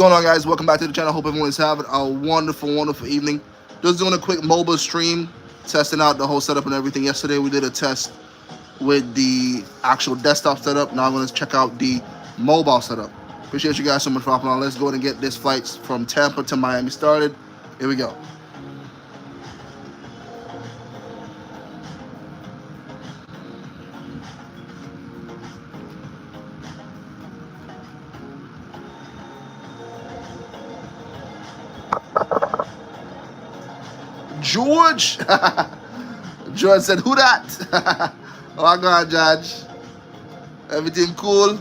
Going on, guys? Welcome back to the channel. Hope everyone is having a wonderful evening. Just doing a quick mobile stream, testing out the whole setup and everything. Yesterday we did a test with the actual desktop setup. Now I'm going to check out the mobile setup. Appreciate you guys so much for hopping on. Let's go ahead and get this flight from Tampa to Miami started. Here we go. George! George said, who that? Oh my God, Judge. Everything cool?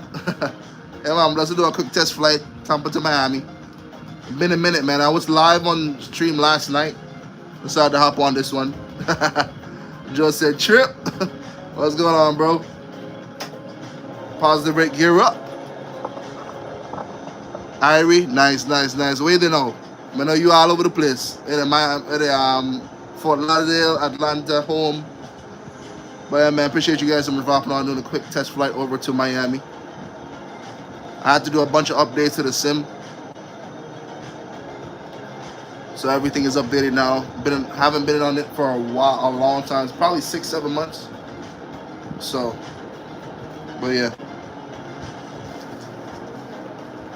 Yeah, man, let's do a quick test flight, Tampa to Miami. Been a minute, man. I was live on stream last night. Decided to hop on this one. George said, Trip. What's going on, bro? Positive rate, gear up. Irie, nice. Where they know? I know you all over the place. Fort Lauderdale, Atlanta, home. But yeah, man, appreciate you guys so much for hopping on, doing a quick test flight over to Miami. I had to do a bunch of updates to the sim, so everything is updated now. Haven't been on it for a long time. It's probably 6-7 months. So, but yeah,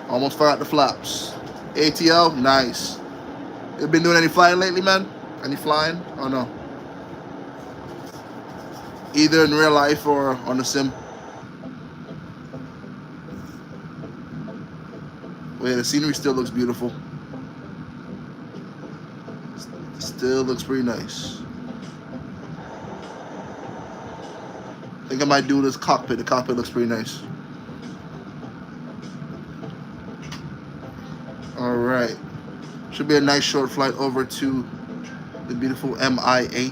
almost forgot the flaps. ATL, nice. You been doing any flying lately, man? Any flying? Oh no. Either in real life or on the sim. Wait, the scenery still looks beautiful. Still looks pretty nice. I think I might do this cockpit. The cockpit looks pretty nice. All right. Should be a nice short flight over to the beautiful MIA.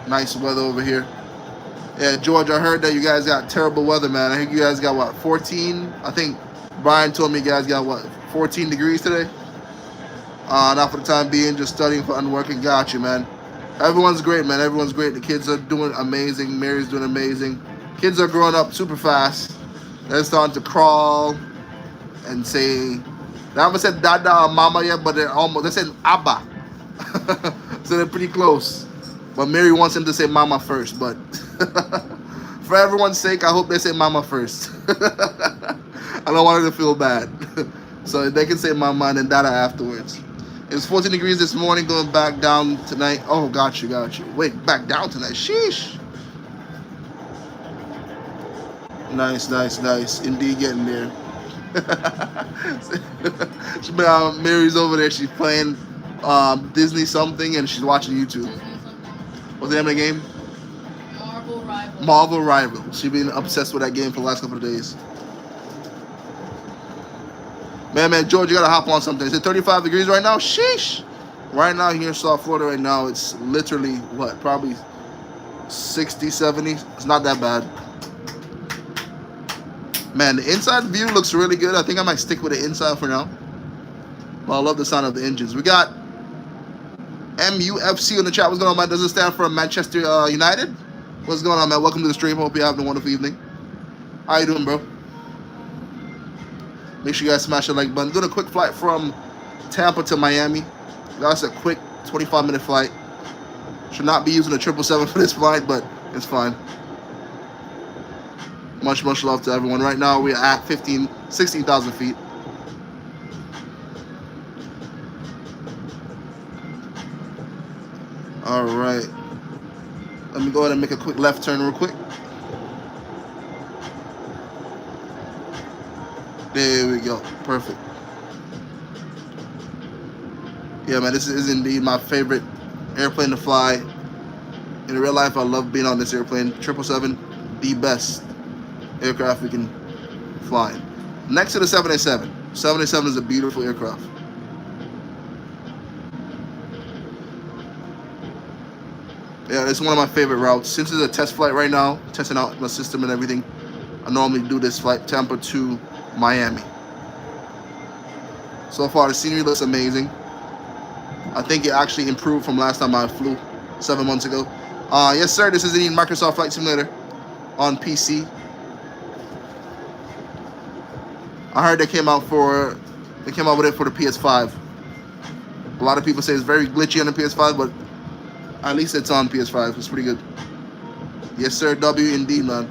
Nice weather over here. Yeah, George, I heard that you guys got terrible weather, man. I think you guys got, what, 14? I think Brian told me you guys got, what, 14 degrees today? Not for the time being, just studying for unworking. Got you, man. Everyone's great, man. Everyone's great. The kids are doing amazing. Mary's doing amazing. Kids are growing up super fast. They're starting to crawl and say, they haven't said dada or mama yet, but they're saying abba. So they're pretty close. But Mary wants them to say mama first, but for everyone's sake, I hope they say mama first. I don't want her to feel bad. So they can say mama and then dada afterwards. It was 14 degrees this morning, going back down tonight. Oh, got you. Wait, back down tonight. Sheesh. Nice. Indeed, getting there. Mary's over there. She's playing Disney something, and she's watching YouTube. What's the name of the game? Marvel Rivals. She's been obsessed with that game for the last couple of days. Man, George, you gotta hop on something. Is it 35 degrees right now? Sheesh. Right now here in South Florida right now, it's literally, what, probably 60, 70. It's not that bad. Man, the inside view looks really good. I think I might stick with the inside for now. But I love the sound of the engines. We got MUFC in the chat. What's going on, man? Does it stand for Manchester United? What's going on, man? Welcome to the stream. Hope you're having a wonderful evening. How you doing, bro? Make sure you guys smash the like button. Doing a quick flight from Tampa to Miami. That's a quick 25-minute flight. Should not be using a 777 for this flight, but it's fine. Much love to everyone. Right now we're at 16,000 feet. All right. Let me go ahead and make a quick left turn real quick. There we go. Perfect. Yeah, man, this is indeed my favorite airplane to fly. In real life, I love being on this airplane. 777, the best aircraft we can fly. Next to the 787. 787 is a beautiful aircraft. Yeah, it's one of my favorite routes. Since it's a test flight right now, testing out my system and everything, I normally do this flight, Tampa to Miami. So far, the scenery looks amazing. I think it actually improved from last time I flew 7 months ago. Yes, sir, this is the Microsoft Flight Simulator on PC. I heard they came out with it for the PS5. A lot of people say it's very glitchy on the PS5, but at least it's on PS5. It's pretty good. Yes, sir. W indeed, man.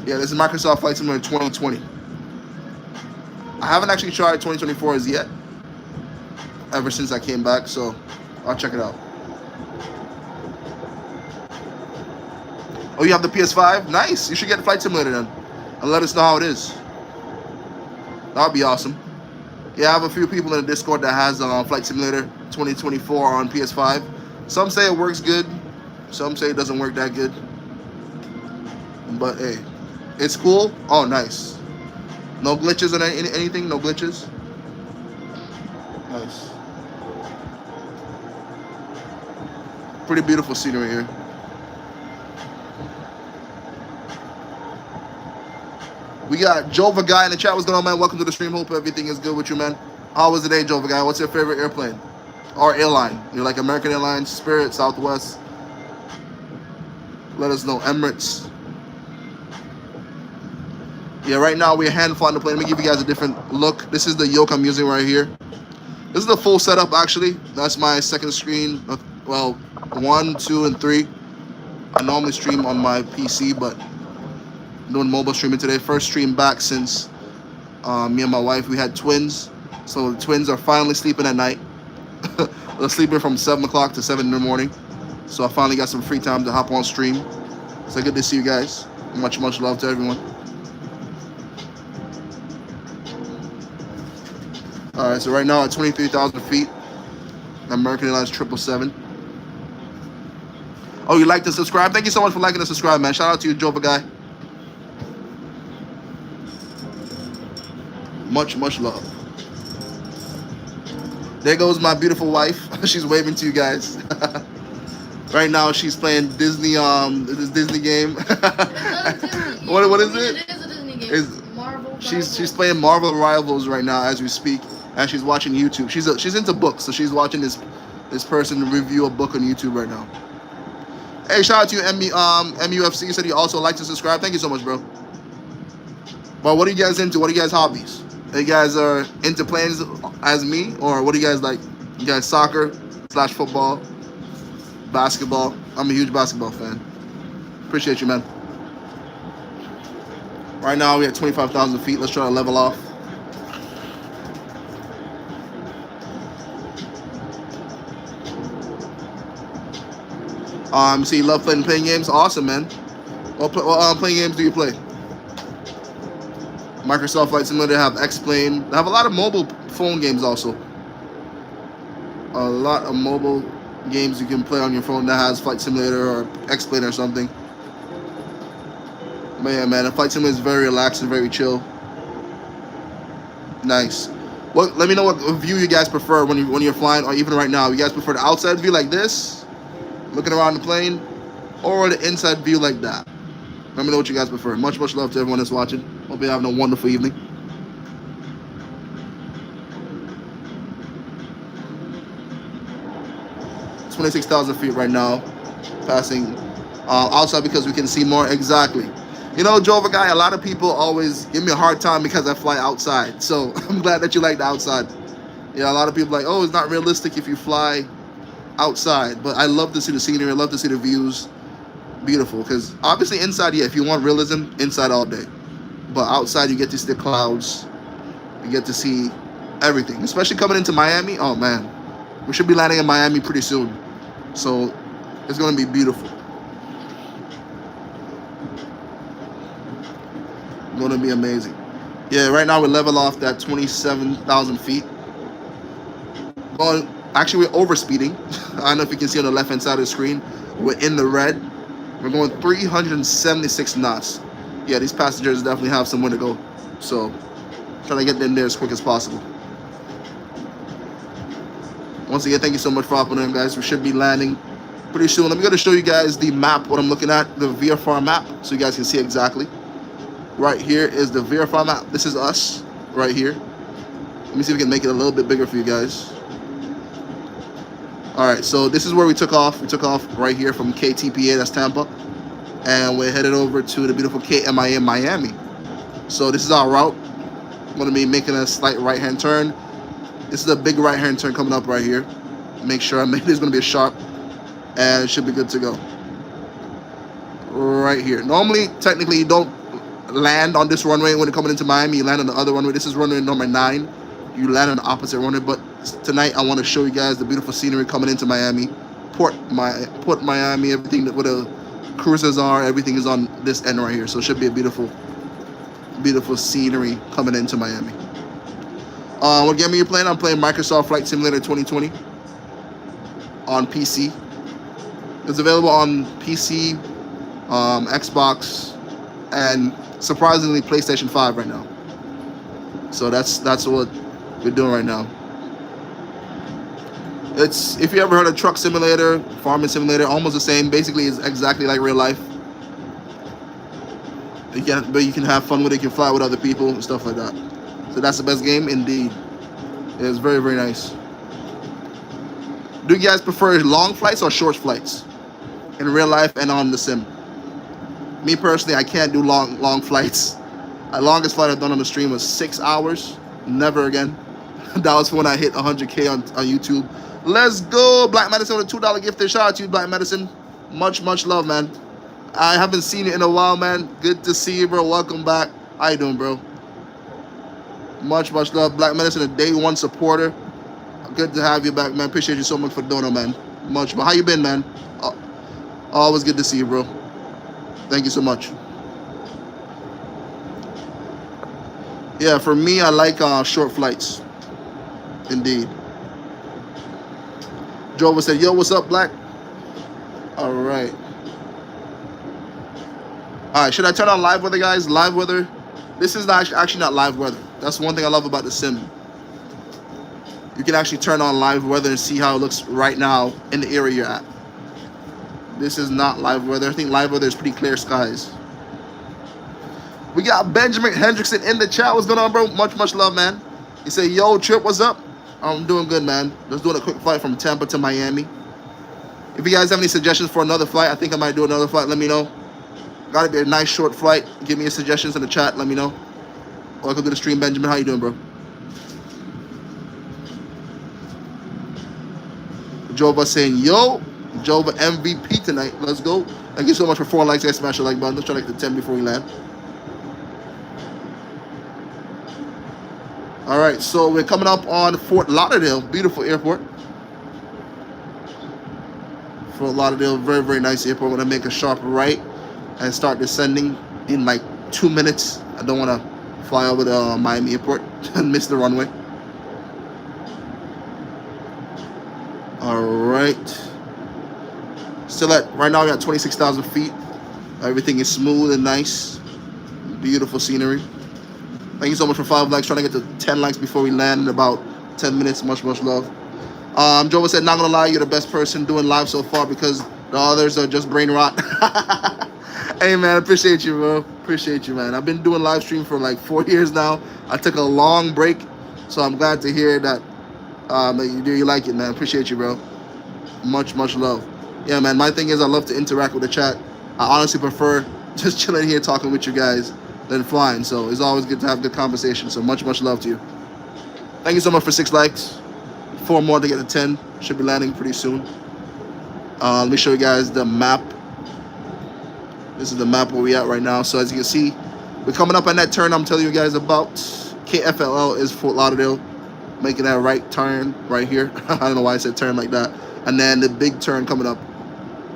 Yeah, this is Microsoft Flight Simulator 2020. I haven't actually tried 2024 as yet, ever since I came back, so I'll check it out. Oh, you have the PS5? Nice. You should get the Flight Simulator then, and let us know how it is. That would be awesome. Yeah, I have a few people in the Discord that has Flight Simulator 2024 on PS5. Some say it works good. Some say it doesn't work that good. But hey, it's cool. Oh, nice. No glitches on anything? No glitches? Nice. Pretty beautiful scenery here. We got Jova Guy in the chat. What's going on, man? Welcome to the stream. Hope everything is good with you, man. How was the day, Jova Guy? What's your favorite airplane or airline? You like American Airlines, Spirit, Southwest? Let us know. Emirates. Yeah, right now we're hand flying the plane. Let me give you guys a different look. This is the yoke I'm using right here. This is the full setup, actually. That's my second screen. Well, 1, 2, and 3. I normally stream on my PC, but I'm doing mobile streaming today. First stream back since me and my wife, we had twins. So the twins are finally sleeping at night. They're sleeping from 7 o'clock to 7 in the morning. So I finally got some free time to hop on stream. So good to see you guys. Much, much love to everyone. Alright, so right now at 23,000 feet, American Airlines 777. Oh, you like to subscribe? Thank you so much for liking and subscribe, man. Shout out to you, Jova Guy. Much, much love. There goes my beautiful wife. She's waving to you guys. Right now, she's playing Disney. This Disney game. What is it? It is a Disney game. Marvel. She's playing Marvel Rivals right now as we speak, and she's watching YouTube. She's into books, so she's watching this person review a book on YouTube right now. Hey, shout out to you, MUFC. You said you also like to subscribe. Thank you so much, bro. But what are you guys into? What are you guys' hobbies? Are you guys are into playing as me, or what do you guys like? You guys soccer / football, basketball? I'm a huge basketball fan. Appreciate you, man. Right now we're at 25,000 feet. Let's try to level off. So you love playing games? Awesome, man. What playing games do you play? Microsoft Flight Simulator have X-Plane. They have a lot of mobile phone games also. A lot of mobile games you can play on your phone that has Flight Simulator or X-Plane or something. But yeah, man, the Flight Simulator is very relaxed and very chill. Nice. Well, let me know what view you guys prefer when you're flying, or even right now. You guys prefer the outside view like this, looking around the plane, or the inside view like that? Let me know what you guys prefer. Much, much love to everyone that's watching. Hope you're having a wonderful evening. It's 26,000 feet right now, passing outside because we can see more. Exactly. You know, Jova Guy, a lot of people always give me a hard time because I fly outside. So I'm glad that you like the outside. Yeah, a lot of people are like, oh, it's not realistic if you fly outside. But I love to see the scenery. I love to see the views. Beautiful. Because obviously inside, yeah, if you want realism, inside all day. But outside, you get to see the clouds. You get to see everything. Especially coming into Miami. Oh, man. We should be landing in Miami pretty soon. So it's going to be beautiful. Going to be amazing. Yeah, right now we're level off at 27,000 feet. Actually, we're overspeeding. I don't know if you can see on the left-hand side of the screen. We're in the red. We're going 376 knots. Yeah, these passengers definitely have somewhere to go. So, trying to get them there as quick as possible. Once again, thank you so much for hopping in, guys. We should be landing pretty soon. I'm going to show you guys the map, what I'm looking at, the VFR map, so you guys can see exactly. Right here is the VFR map. This is us right here. Let me see if we can make it a little bit bigger for you guys. Alright, so this is where we took off. We took off right here from KTPA, that's Tampa. And we're headed over to the beautiful KMIA Miami. So this is our route. going to be making a slight right-hand turn. This is a big right-hand turn coming up right here. Make sure I make this going to be a sharp, and it should be good to go. Right here. Normally, technically, you don't land on this runway when you're coming into Miami. You land on the other runway. This is runway number 9. You land on the opposite runway. But tonight, I want to show you guys the beautiful scenery coming into Miami. Port Miami, everything where the cruises are, everything is on this end right here. So it should be a beautiful, beautiful scenery coming into Miami. What game are you playing? I'm playing Microsoft Flight Simulator 2020 on PC. It's available on PC, Xbox, and surprisingly PlayStation 5 right now. So that's what we're doing right now. It's, if you ever heard of Truck Simulator, Farming Simulator, almost the same. Basically, it's exactly like real life. But you can have fun with it. You can fly with other people and stuff like that. So that's the best game indeed. It's very, very nice. Do you guys prefer long flights or short flights in real life and on the sim? Me personally, I can't do long flights. The longest flight I've done on the stream was 6 hours. Never again. That was when I hit 100K on YouTube. Let's go, Black Medicine, with a $2 gift. Shout out to you, Black Medicine. Much, much love, man. I haven't seen you in a while, man. Good to see you, bro. Welcome back. How you doing, bro? Much, much love. Black Medicine, a day one supporter. Good to have you back, man. Appreciate you so much for doing it, man. Much. But how you been, man? Always good to see you, bro. Thank you so much. Yeah, for me, I like short flights. Indeed. Jova said, yo, what's up, Black? All right. All right, should I turn on live weather, guys? Live weather. This is not actually not live weather. That's one thing I love about the sim. You can actually turn on live weather and see how it looks right now in the area you're at. This is not live weather. I think live weather is pretty clear skies. We got Benjamin Hendrickson in the chat. What's going on, bro? Much, much love, man. He said, yo, Trip, what's up? I'm doing good, man. Just doing a quick flight from Tampa to Miami. If you guys have any suggestions for another flight, I think I might do another flight. Let me know. Got to be a nice short flight. Give me your suggestions in the chat. Let me know. Welcome to the stream, Benjamin. How you doing, bro? Jova saying, yo, Jova MVP tonight. Let's go. Thank you so much for 4 likes. Guys, smash the like button. Let's try to get to 10 before we land. All right, so we're coming up on Fort Lauderdale. Beautiful airport. Fort Lauderdale, very, very nice airport. We're going to make a sharp right and start descending in like 2 minutes. I don't want to fly over the Miami airport and miss the runway. All right. Still at, right now we're at 26,000 feet. Everything is smooth and nice. Beautiful scenery. Thank you so much for 5 likes. Trying to get to 10 likes before we land in about 10 minutes. Much, much love. Jova said, not going to lie, you're the best person doing live so far because the others are just brain rot. Hey, man, appreciate you, bro. Appreciate you, man. I've been doing live stream for like 4 years now. I took a long break, so I'm glad to hear that you like it, man. Appreciate you, bro. Much, much love. Yeah, man, my thing is I love to interact with the chat. I honestly prefer just chilling here talking with you guys than flying, so it's always good to have good conversation. So much, much love to you. Thank you so much for 6 likes. 4 more to get to 10. Should be landing pretty soon. Let me show you guys the map. This is the map where we at right now. So as you can see, we're coming up on that turn I'm telling you guys about. KFLL is Fort Lauderdale. Making that right turn right here. I don't know why I said turn like that. And then the big turn coming up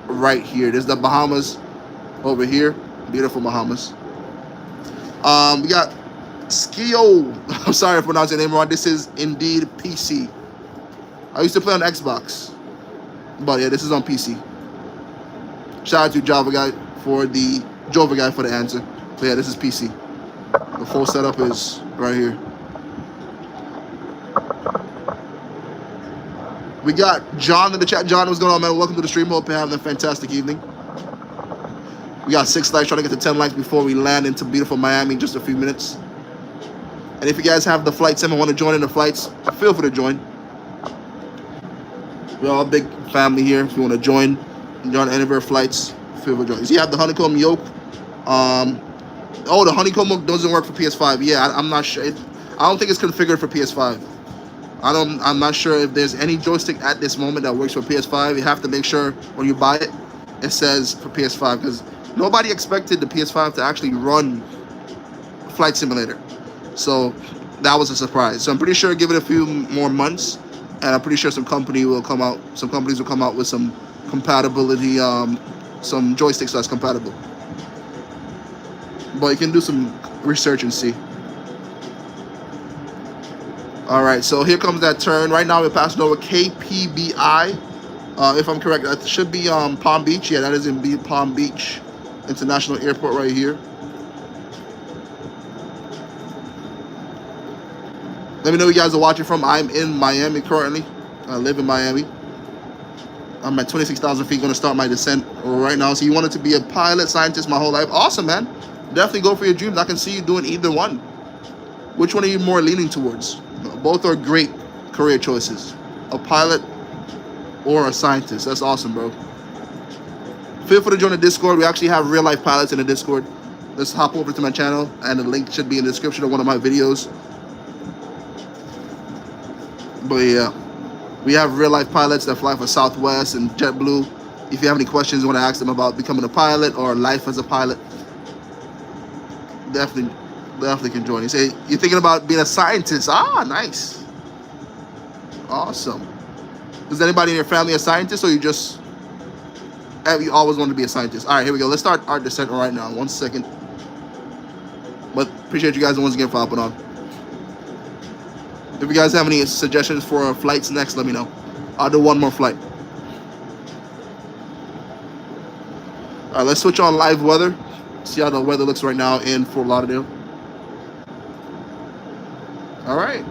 right here. There's the Bahamas over here. Beautiful Bahamas. We got Skio. I'm sorry if I pronounced your name wrong. This is indeed PC. I used to play on Xbox, but yeah, this is on PC. Shout out to Java guy for the answer. But yeah, this is PC. The full setup is right here. We got John in the chat. John, what's going on, man? Welcome to the stream. Hope you're having a fantastic evening. We got 6 likes, trying to get to 10 likes before we land into beautiful Miami in just a few minutes. And if you guys have the flight sim and want to join in the flights, feel free to join. We're all a big family here. If you want to join any of our flights, feel free to join. You see, you have the honeycomb yoke. Oh, the honeycomb yoke doesn't work for PS5. Yeah, I'm not sure. I don't think it's configured for PS5. I'm not sure if there's any joystick at this moment that works for PS5. You have to make sure when you buy it, it says for PS5 because nobody expected the PS5 to actually run Flight Simulator. So that was a surprise. So I'm pretty sure give it a few more months, and I'm pretty sure some companies will come out with some compatibility, some joysticks that's compatible. But you can do some research and see. All right, so here comes that turn. Right now we're passing over KPBI. If I'm correct, that should be Palm Beach. Yeah, that is in Palm Beach International Airport right here. Let me know where you guys are watching from. I'm in Miami currently. I live in Miami. I'm at 26,000 feet. Going to start my descent right now. So you wanted to be a pilot, scientist my whole life. Awesome, man. Definitely go for your dreams. I can see you doing either one. Which one are you more leaning towards? Both are great career choices. A pilot or a scientist. That's awesome, bro. Feel free to join the Discord. We actually have real life pilots in the Discord. Let's hop over to my channel, and the link should be in the description of one of my videos. But yeah, we have real life pilots that fly for Southwest and JetBlue. If you have any questions you want to ask them about becoming a pilot or life as a pilot, definitely can join. You say you're thinking about being a scientist. Ah, nice. Awesome. Is anybody in your family a scientist, or you always wanted to be a scientist? All right, here we go. Let's start our descent right now. 1 second. But appreciate you guys once again for hopping on. If you guys have any suggestions for flights next, let me know. I'll do one more flight. All right, let's switch on live weather. See how the weather looks right now in Fort Lauderdale. All right.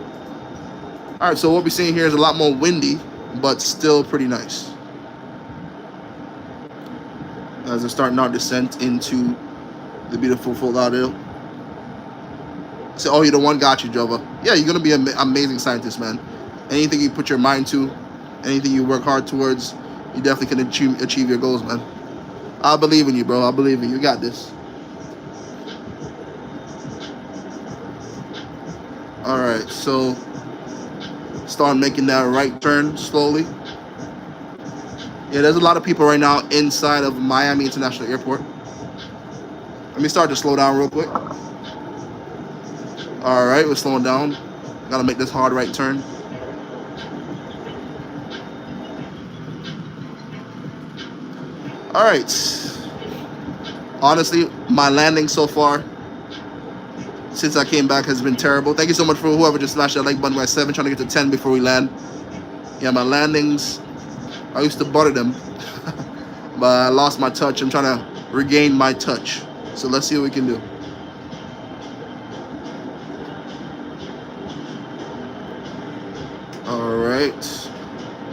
All right, so what we're seeing here is a lot more windy, but still pretty nice. As we're starting our descent into the beautiful Fort Lauderdale. Say, oh, you're the one. Got you, Jova. Yeah, you're going to be an amazing scientist, man. Anything you put your mind to, anything you work hard towards, you definitely can achieve your goals, man. I believe in you, bro. I believe in you. You got this. All right, so start making that right turn slowly. Yeah, there's a lot of people right now inside of Miami International Airport. Let me start to slow down real quick. All right, we're slowing down. Gotta make this hard right turn. All right. Honestly, my landing so far since I came back has been terrible. Thank you so much for whoever just smashed that like button. We're at 7, trying to get to 10 before we land. Yeah, my landings, I used to butter them, but I lost my touch. I'm trying to regain my touch. So let's see what we can do. All right.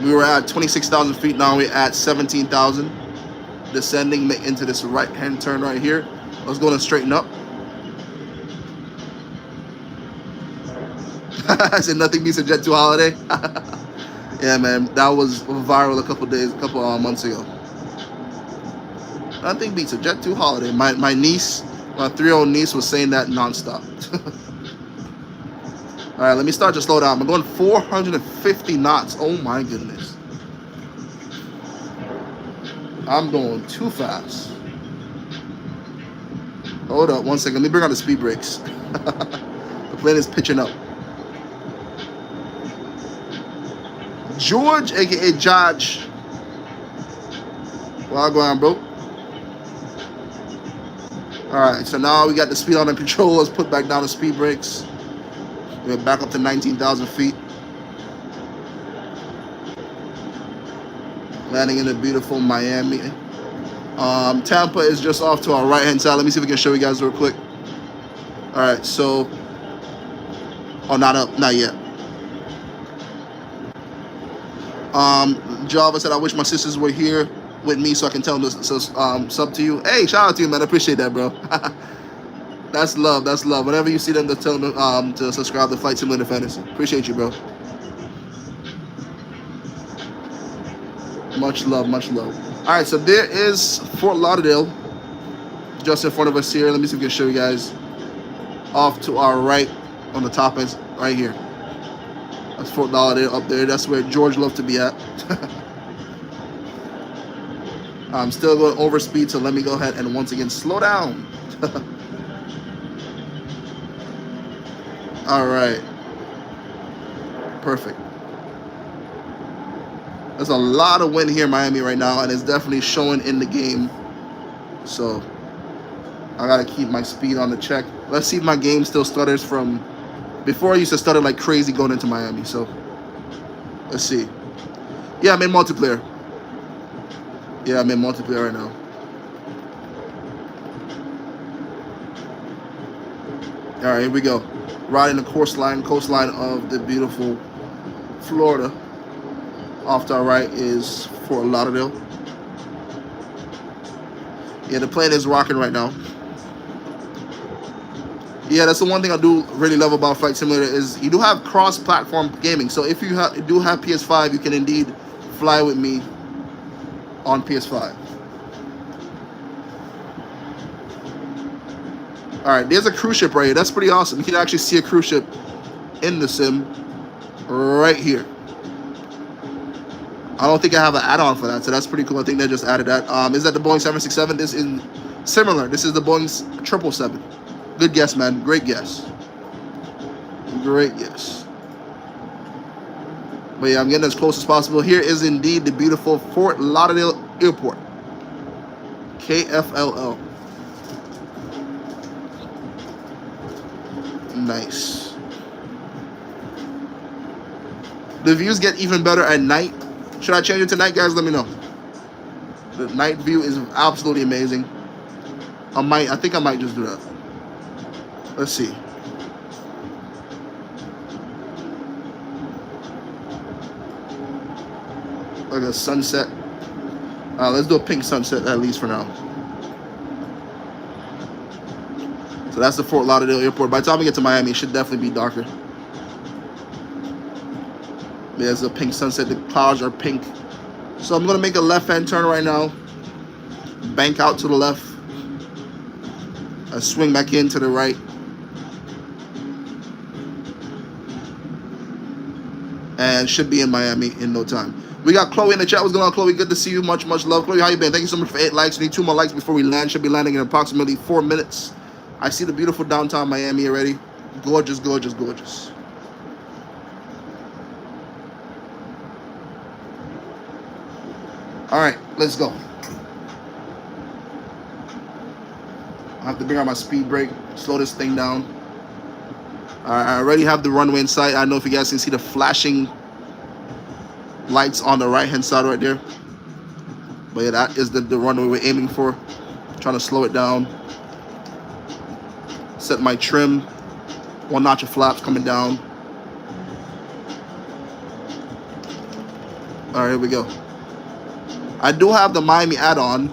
We were at 26,000 feet. Now we're at 17,000. Descending into this right-hand turn right here. Let's go and straighten up. I said nothing beats a Jet 2 holiday. Yeah, man, that was viral a couple months ago. Nothing beats a Jet 2 holiday. My niece, my 3-year-old niece, was saying that nonstop. All right, let me start to slow down. I'm going 450 knots. Oh my goodness. I'm going too fast. Hold up 1 second. Let me bring on the speed brakes. The plane is pitching up. George, aka Judge. Well, go on, bro. Alright, so now we got the speed under control. Let's put back down the speed brakes. We're back up to 19,000 feet. Landing in the beautiful Miami. Tampa is just off to our right hand side. Let me see if we can show you guys real quick. Alright, so not up, not yet. Java said, I wish my sisters were here with me so I can tell them to sub to you. Hey, shout out to you, man. I appreciate that, bro. That's love. That's love. Whenever you see them, to tell them to subscribe to Flight Simulator Fantasy. Appreciate you, bro. Much love, much love. All right, so there is Fort Lauderdale just in front of us here. Let me see if we can show you guys off to our right on the top end. right here. That's Fort Lauderdale up there. That's where George loved to be at. I'm still going over speed, so let me go ahead and once again slow down. All right. Perfect. There's a lot of wind here in Miami right now, and it's definitely showing in the game. So I got to keep my speed on the check. Let's see if my game still stutters from before. I used to stutter like crazy going into Miami. So let's see. Yeah, I'm in multiplayer. Yeah, I'm in multiplayer right now. All right, here we go. Riding the coastline of the beautiful Florida. Off to our right is Fort Lauderdale. Yeah, the plane is rocking right now. Yeah, that's the one thing I do really love about Flight Simulator is you do have cross-platform gaming. So if you do have PS5, you can indeed fly with me on PS5. All right, there's a cruise ship right here. That's pretty awesome. You can actually see a cruise ship in the sim right here. I don't think I have an add-on for that, so that's pretty cool. I think they just added that. Is that the Boeing 767? This is similar. This is the Boeing 777. Good guess, man. Great guess. Great guess. But yeah, I'm getting as close as possible. Here is indeed the beautiful Fort Lauderdale Airport. KFLL. Nice. The views get even better at night. Should I change it to night, guys? Let me know. The night view is absolutely amazing. I think I might just do that. Let's see. Like a sunset. Let's do a pink sunset at least for now. So that's the Fort Lauderdale Airport. By the time we get to Miami, it should definitely be darker. There's a pink sunset. The clouds are pink. So I'm going to make a left-hand turn right now. Bank out to the left. I swing back in to the right. And should be in Miami in no time. We got Chloe in the chat. What's going on, Chloe? Good to see you. Much, much love. Chloe, how you been? Thank you so much for 8 likes. We need 2 more likes before we land. Should be landing in approximately 4 minutes. I see the beautiful downtown Miami already. Gorgeous, gorgeous, gorgeous. All right, let's go. I have to bring out my speed brake, slow this thing down. All right, I already have the runway in sight. I don't know if you guys can see the flashing lights on the right-hand side right there. But yeah, that is the runway we're aiming for. Trying to slow it down. Set my trim. 1 notch of flaps coming down. All right, here we go. I do have the Miami add-on.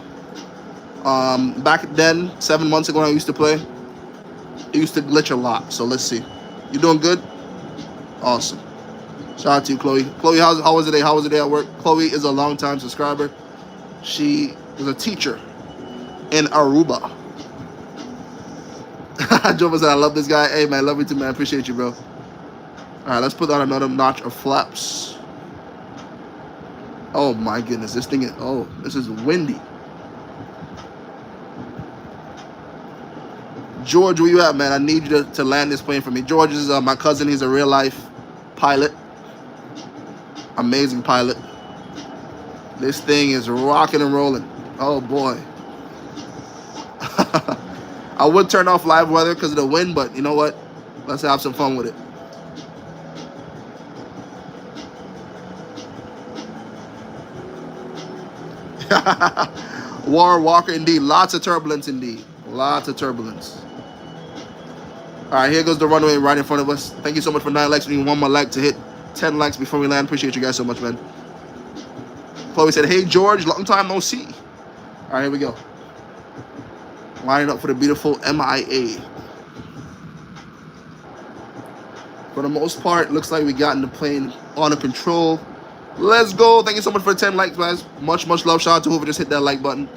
Back then, 7 months ago when I used to play, it used to glitch a lot. So let's see. You doing good? Awesome. Shout out to you, Chloe. Chloe, how was the day? How was the day at work? Chloe is a long-time subscriber. She is a teacher in Aruba. Joe said, I love this guy. Hey, man, love you too, man. Appreciate you, bro. All right, let's put on another notch of flaps. Oh, my goodness. This thing is... Oh, this is windy. George, where you at, man? I need you to land this plane for me. George is my cousin. He's a real-life pilot. Amazing pilot. This thing is rocking and rolling. Oh, boy. I would turn off live weather because of the wind, but you know what? Let's have some fun with it. Warren Walker, indeed. Lots of turbulence, indeed. Lots of turbulence. All right, here goes the runway right in front of us. Thank you so much for 9 likes. We need 1 more like to hit 10 likes before we land. Appreciate you guys so much, man. Chloe said, hey, George, long time no see. All right, here we go. Lining up for the beautiful MIA. For the most part, looks like we gotten the plane under control. Let's go. Thank you so much for the 10 likes, guys. Much, much love. Shout out to whoever just hit that like button.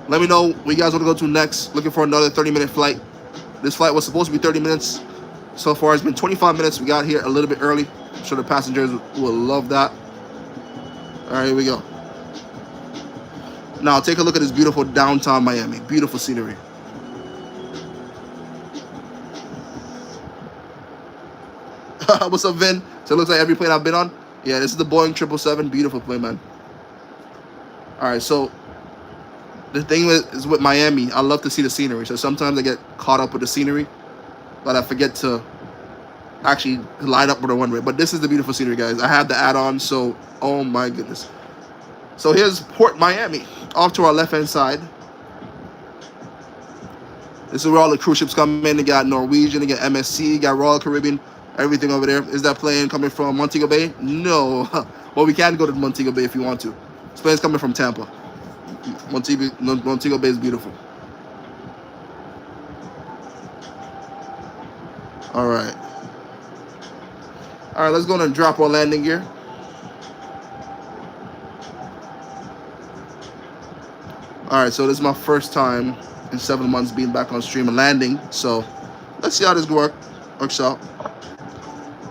Let me know where you guys want to go to next. Looking for another 30-minute flight. This flight was supposed to be 30 minutes. So far, it's been 25 minutes. We got here a little bit early. I'm sure the passengers will love that. All right, here we go. Now, take a look at this beautiful downtown Miami. Beautiful scenery. What's up, Vin? So it looks like every plane I've been on. Yeah, this is the Boeing 777. Beautiful plane, man. All right, so the thing is with Miami, I love to see the scenery. So sometimes I get caught up with the scenery, but I forget to actually line up with the runway. But this is the beautiful scenery, guys. I have the add-on, so oh my goodness. So here's Port Miami, off to our left-hand side. This is where all the cruise ships come in. They got Norwegian, they got MSC, got Royal Caribbean, everything over there. Is that plane coming from Montego Bay? No. Well, we can go to Montego Bay if you want to. This plane's coming from Tampa. Montego Bay is beautiful. All right. All right, let's go and drop our landing gear. All right, so this is my first time in 7 months being back on stream and landing. So let's see how this works out.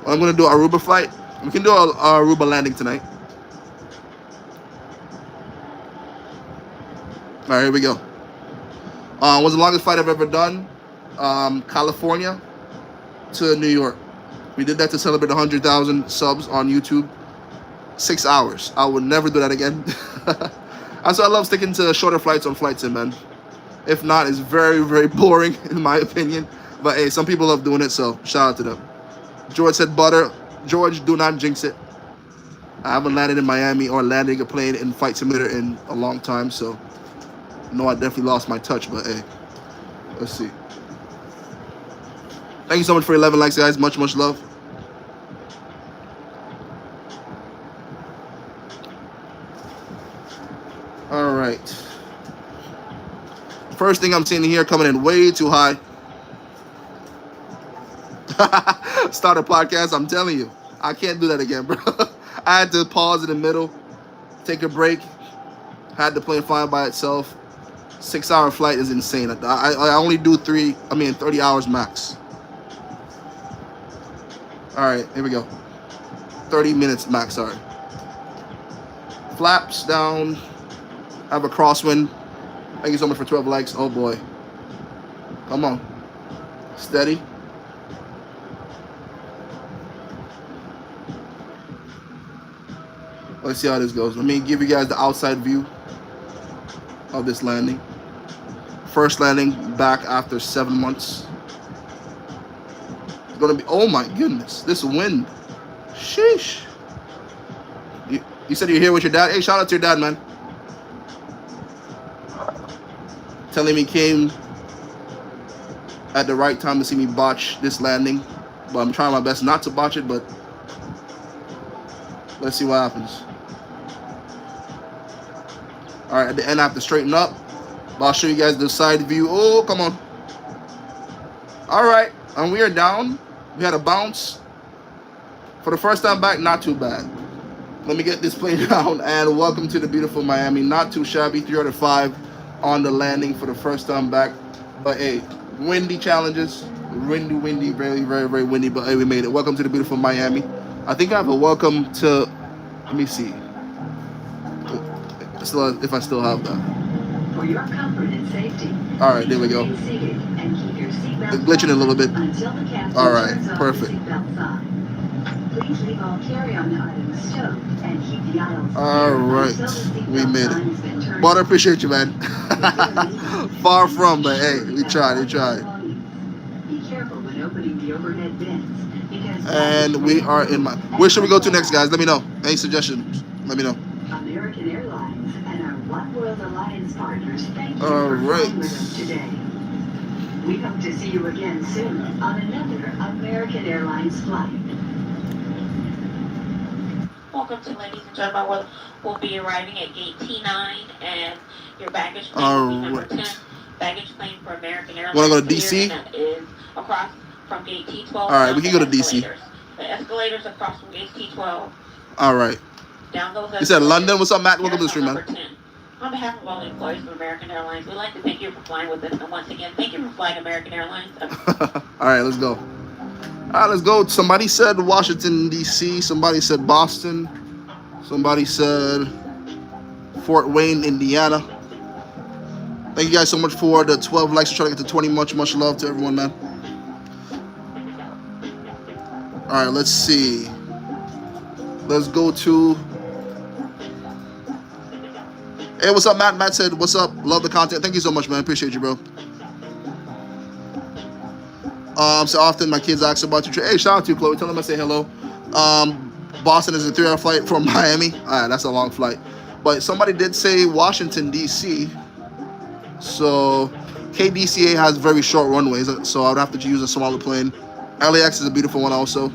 Well, I'm going to do Aruba flight. We can do our Aruba landing tonight. All right, here we go. Was the longest flight I've ever done. California to New York. We did that to celebrate 100,000 subs on YouTube. 6 hours. I would never do that again. That's why I love sticking to shorter flights on Flight Sim, man. If not, it's very, very boring in my opinion. But hey, some people love doing it, so shout out to them. George said butter. George, do not jinx it. I haven't landed in Miami or landing a plane in Flight Simulator in a long time, so no, I definitely lost my touch, but hey, let's see. Thank you so much for 11 likes, guys. Much, much love. All right. First thing I'm seeing here coming in way too high. Start a podcast. I'm telling you, I can't do that again, bro. I had to pause in the middle, take a break. Had the plane flying by itself. 6 hour flight is insane. I only do 30 hours max. All right, here we go. 30 minutes max, sorry. Flaps down. Have a crosswind. Thank you so much for 12 likes. Oh boy. Come on. Steady. Let's see how this goes. Let me give you guys the outside view of this landing. First landing back after 7 months. It's gonna be, oh my goodness, this wind. Sheesh. You said you're here with your dad? Hey, shout out to your dad, man. Telling me he came at the right time to see me botch this landing. But I'm trying my best not to botch it, but let's see what happens. All right, at the end I have to straighten up. But I'll show you guys the side view. Oh, come on. All right, and we are down. We had a bounce. For the first time back, not too bad. Let me get this plane down, and welcome to the beautiful Miami. Not too shabby, 3 out of 5 on the landing for the first time back. But hey, windy challenges. Windy, very, very, very windy, but hey, we made it. Welcome to the beautiful Miami. I think I have a welcome to, let me see. If I still have that. For your comfort and safety. All right, there we go. It's glitching a little bit. All right, perfect. Please leave all carry-on items stowed and keep the aisles. All right, we made it. But I appreciate you, man. Far from, but hey, we tried. Be careful when opening the overhead bins. And we are in my. Where should we go to next, guys? Let me know. Any suggestions? Let me know. American Airlines and our One World Alliance partners, thank you for flying with us today. We hope to see you again soon on another American Airlines flight. Welcome to, ladies and gentlemen. We'll be arriving at gate T9, and your baggage claim will be number 10. Baggage claim for American Airlines. Want to go to DC? Is across from gate T12. All right, we can go to DC. The escalators across from gate T12. All right. Down those. You said London. What's up, Matt? Welcome to the stream, man. On behalf of all the employees of American Airlines, we'd like to thank you for flying with us. And once again, thank you for flying American Airlines. All right, let's go. All right, let's go. Somebody said Washington, D.C. Somebody said Boston. Somebody said Fort Wayne, Indiana. Thank you guys so much for the 12 likes. We're trying to get to 20. Much love to everyone, man. All right, let's see. Let's go to... Hey, what's up, Matt? Matt said, what's up? Love the content. Thank you so much, man. Appreciate you, bro. So often my kids ask about you. Hey, shout out to you, Chloe. Tell them I say hello. Boston is a 3-hour flight from Miami. All right, that's a long flight. But somebody did say Washington, D.C. So KDCA has very short runways, so I would have to use a smaller plane. LAX is a beautiful one also.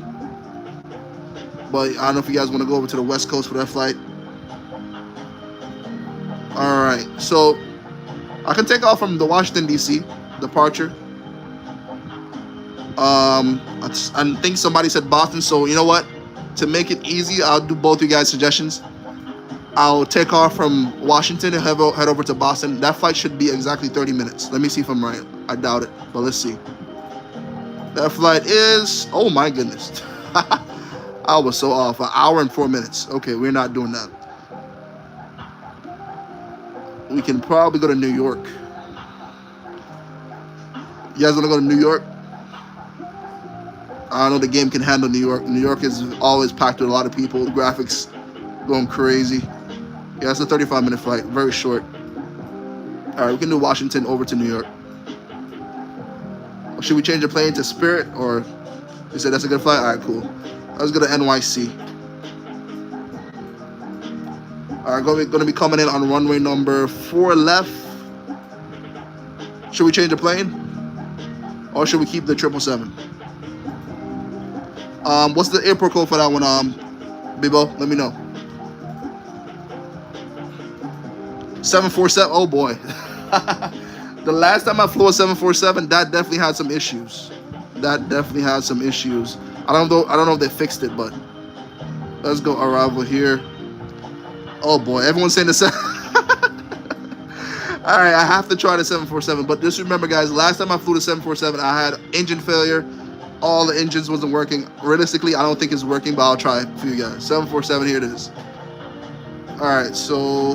But I don't know if you guys want to go over to the West Coast for that flight. All right, so I can take off from the Washington, D.C. departure. I think somebody said Boston, so you know what? To make it easy, I'll do both you guys' suggestions. I'll take off from Washington and head over to Boston. That flight should be exactly 30 minutes. Let me see if I'm right. I doubt it, but let's see. That flight is... Oh, my goodness. I was so off. 1 hour and 4 minutes. Okay, we're not doing that. We can probably go to New York. You guys want to go to New York? I know the game can handle New York. New York is always packed with a lot of people. The graphics going crazy. Yeah, it's a 35-minute flight. Very short. All right, we can do Washington over to New York. Should we change the plane to Spirit, or you said that's a good flight? All right, cool. Let's go to NYC. All right, going to be coming in on runway number 4 left. Should we change the plane, or should we keep the 777? What's the airport code for that one, Bibo? Let me know. 747. Oh boy. The last time I flew a 747, that definitely had some issues. I don't know if they fixed it, but let's go arrival here. Oh boy, everyone's saying the same. All right, I have to try the 747, but just remember, guys, last time I flew the 747, I had engine failure. All the engines wasn't working. Realistically, I don't think it's working, but I'll try it for you guys. 747, here it is. All right, so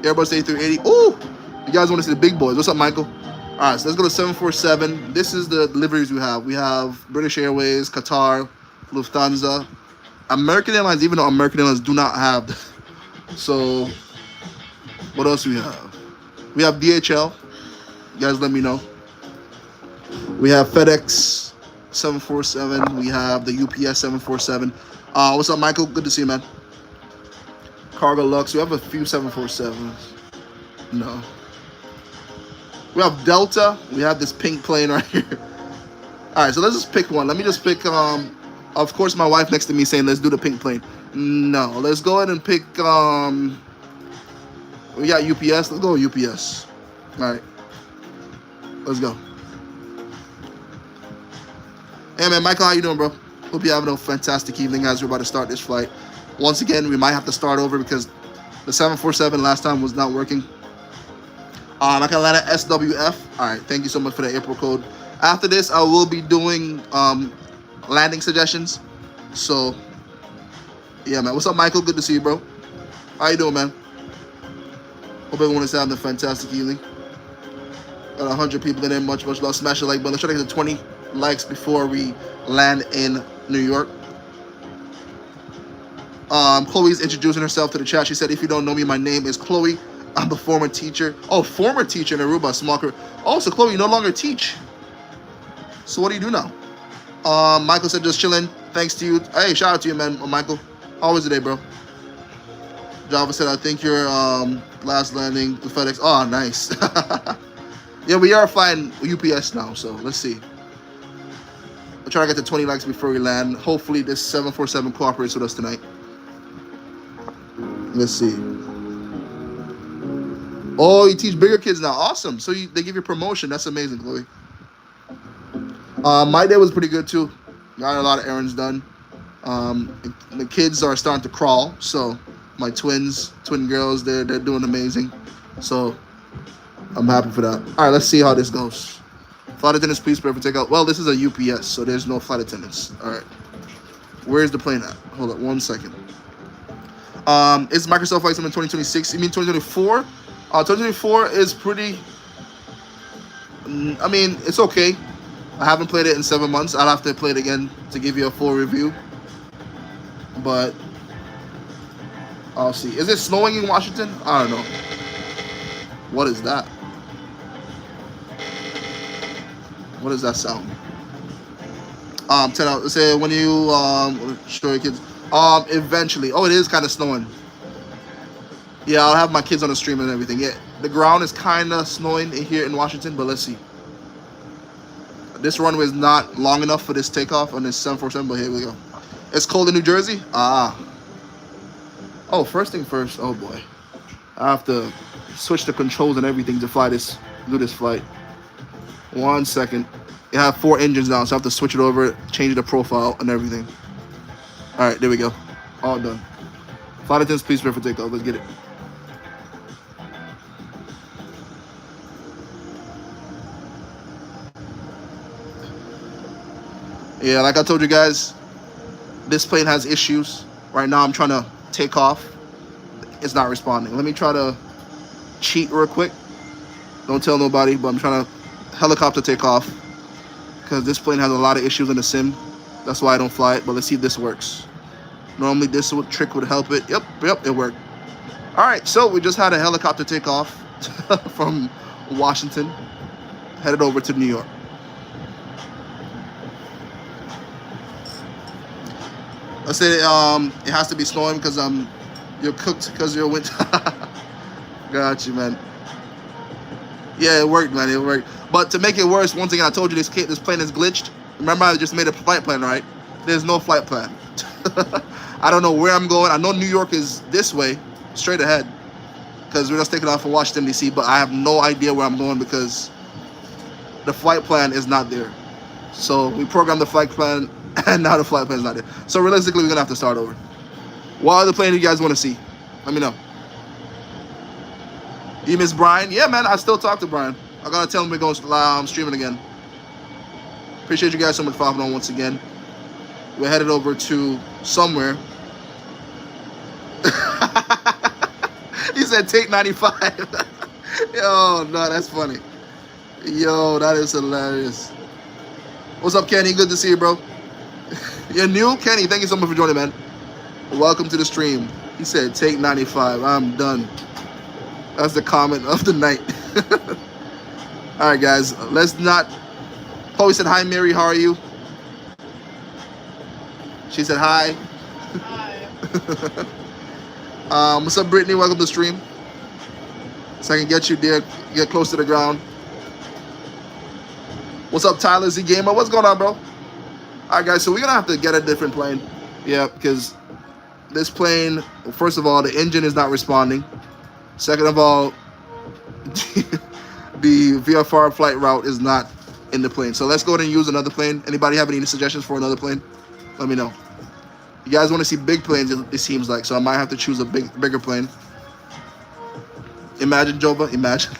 Airbus A380. Ooh, you guys want to see the big boys? What's up, Michael? All right, so let's go to 747. This is the deliveries we have. We have British Airways, Qatar, Lufthansa, American Airlines, even though American Airlines do not have. So, what else do we have? We have DHL. You guys let me know. We have FedEx 747. We have the UPS 747. What's up, Michael? Good to see you, man. Cargo Lux. We have a few 747s. No. We have Delta. We have this pink plane right here. All right, so let's just pick one. Let me just pick, of course, my wife next to me saying, let's do the pink plane. No, let's go ahead and pick, we got UPS. Let's go with UPS. All right. Let's go. Hey, man, Michael, how you doing, bro? Hope you're having a fantastic evening as we're about to start this flight. Once again, we might have to start over because the 747 last time was not working. Atlanta SWF. All right, thank you so much for the airport code. After this, I will be doing landing suggestions. So, yeah, man. What's up, Michael? Good to see you, bro. How you doing, man? Hope everyone is having a fantastic evening. Got 100 people in there. Much love. Smash the like button. Let's try to get to 20 likes before we land in New York. Chloe's introducing herself to the chat. She said, if you don't know me, my name is Chloe. I'm a former teacher. Oh, former teacher in Aruba, small career. Oh, so Chloe, you no longer teach. So what do you do now? Michael said, just chilling. Thanks to you. Hey, shout out to you, man, Michael. How was the day, bro? Java said, I think your last landing with FedEx. Oh, nice. Yeah, we are flying UPS now, so let's see. We'll try to get to 20 likes before we land. Hopefully this 747 cooperates with us tonight. Let's see. Oh, you teach bigger kids now. Awesome. So they give you a promotion. That's amazing, Chloe. My day was pretty good, too. Got a lot of errands done. The kids are starting to crawl. So my twin girls, they're doing amazing. So I'm happy for that. All right, let's see how this goes. Flight attendants, please prepare for takeoff. Well, this is a UPS, so there's no flight attendants. All right. Where's the plane at? Hold up 1 second. It's Microsoft Flight Sim in 2026. You mean 2024? 2024 is pretty... I mean, it's okay. I haven't played it in 7 months. I'll have to play it again to give you a full review. But I'll see. Is it snowing in Washington? I don't know. What is that? What does that sound? 10 out. Say when you show your kids. Eventually. Oh, it is kind of snowing. Yeah, I'll have my kids on the stream and everything. Yeah, the ground is kind of snowing here in Washington, but let's see. This runway is not long enough for this takeoff on this 747, but here we go. It's cold in New Jersey? Ah. Oh, first thing first. Oh, boy. I have to switch the controls and everything to do this flight. 1 second. You have 4 engines now, so I have to switch it over, change the profile and everything. All right, there we go. All done. Flight attendants, please prepare for takeoff. Let's get it. Yeah, like I told you guys, this plane has issues. Right now, I'm trying to take off. It's not responding. Let me try to cheat real quick. Don't tell nobody, but I'm trying to helicopter take off because this plane has a lot of issues in the sim. That's why I don't fly it, but let's see if this works. Normally, this trick would help it. Yep, it worked. All right, so we just had a helicopter take off from Washington, headed over to New York. I said it has to be snowing because you're cooked because you're winter. Got you, man. Yeah, it worked, man. It worked. But to make it worse, once again, I told you this plane is glitched. Remember, I just made a flight plan, right? There's no flight plan. I don't know where I'm going. I know New York is this way, straight ahead, because we're just taking off from Washington, D.C., but I have no idea where I'm going because the flight plan is not there. So we programmed the flight plan, and now the flight plan is not there. So realistically, we're going to have to start over. What other plane do you guys want to see? Let me know. You miss Brian? Yeah, man, I still talk to Brian. I got to tell him we're going streaming again. Appreciate you guys so much for hopping on once again. We're headed over to somewhere. He said take 95. Yo, no, that's funny. Yo, that is hilarious. What's up, Kenny? Good to see you, bro. You're new? Kenny, thank you so much for joining, man. Welcome to the stream. He said take 95. I'm done. That's the comment of the night. All right, guys. Let's not... Chloe said, hi, Mary. How are you? She said, hi. Hi. What's up, Brittany? Welcome to the stream. So I can get you there, get close to the ground. What's up, Tyler Z Gamer? What's going on, bro? All right, guys. So we're going to have to get a different plane. Yeah, because this plane, first of all, the engine is not responding. Second of all, the VFR flight route is not in the plane. So let's go ahead and use another plane. Anybody have any suggestions for another plane? Let me know. You guys want to see big planes, it seems like. So I might have to choose a bigger plane. Imagine, Jova. Imagine.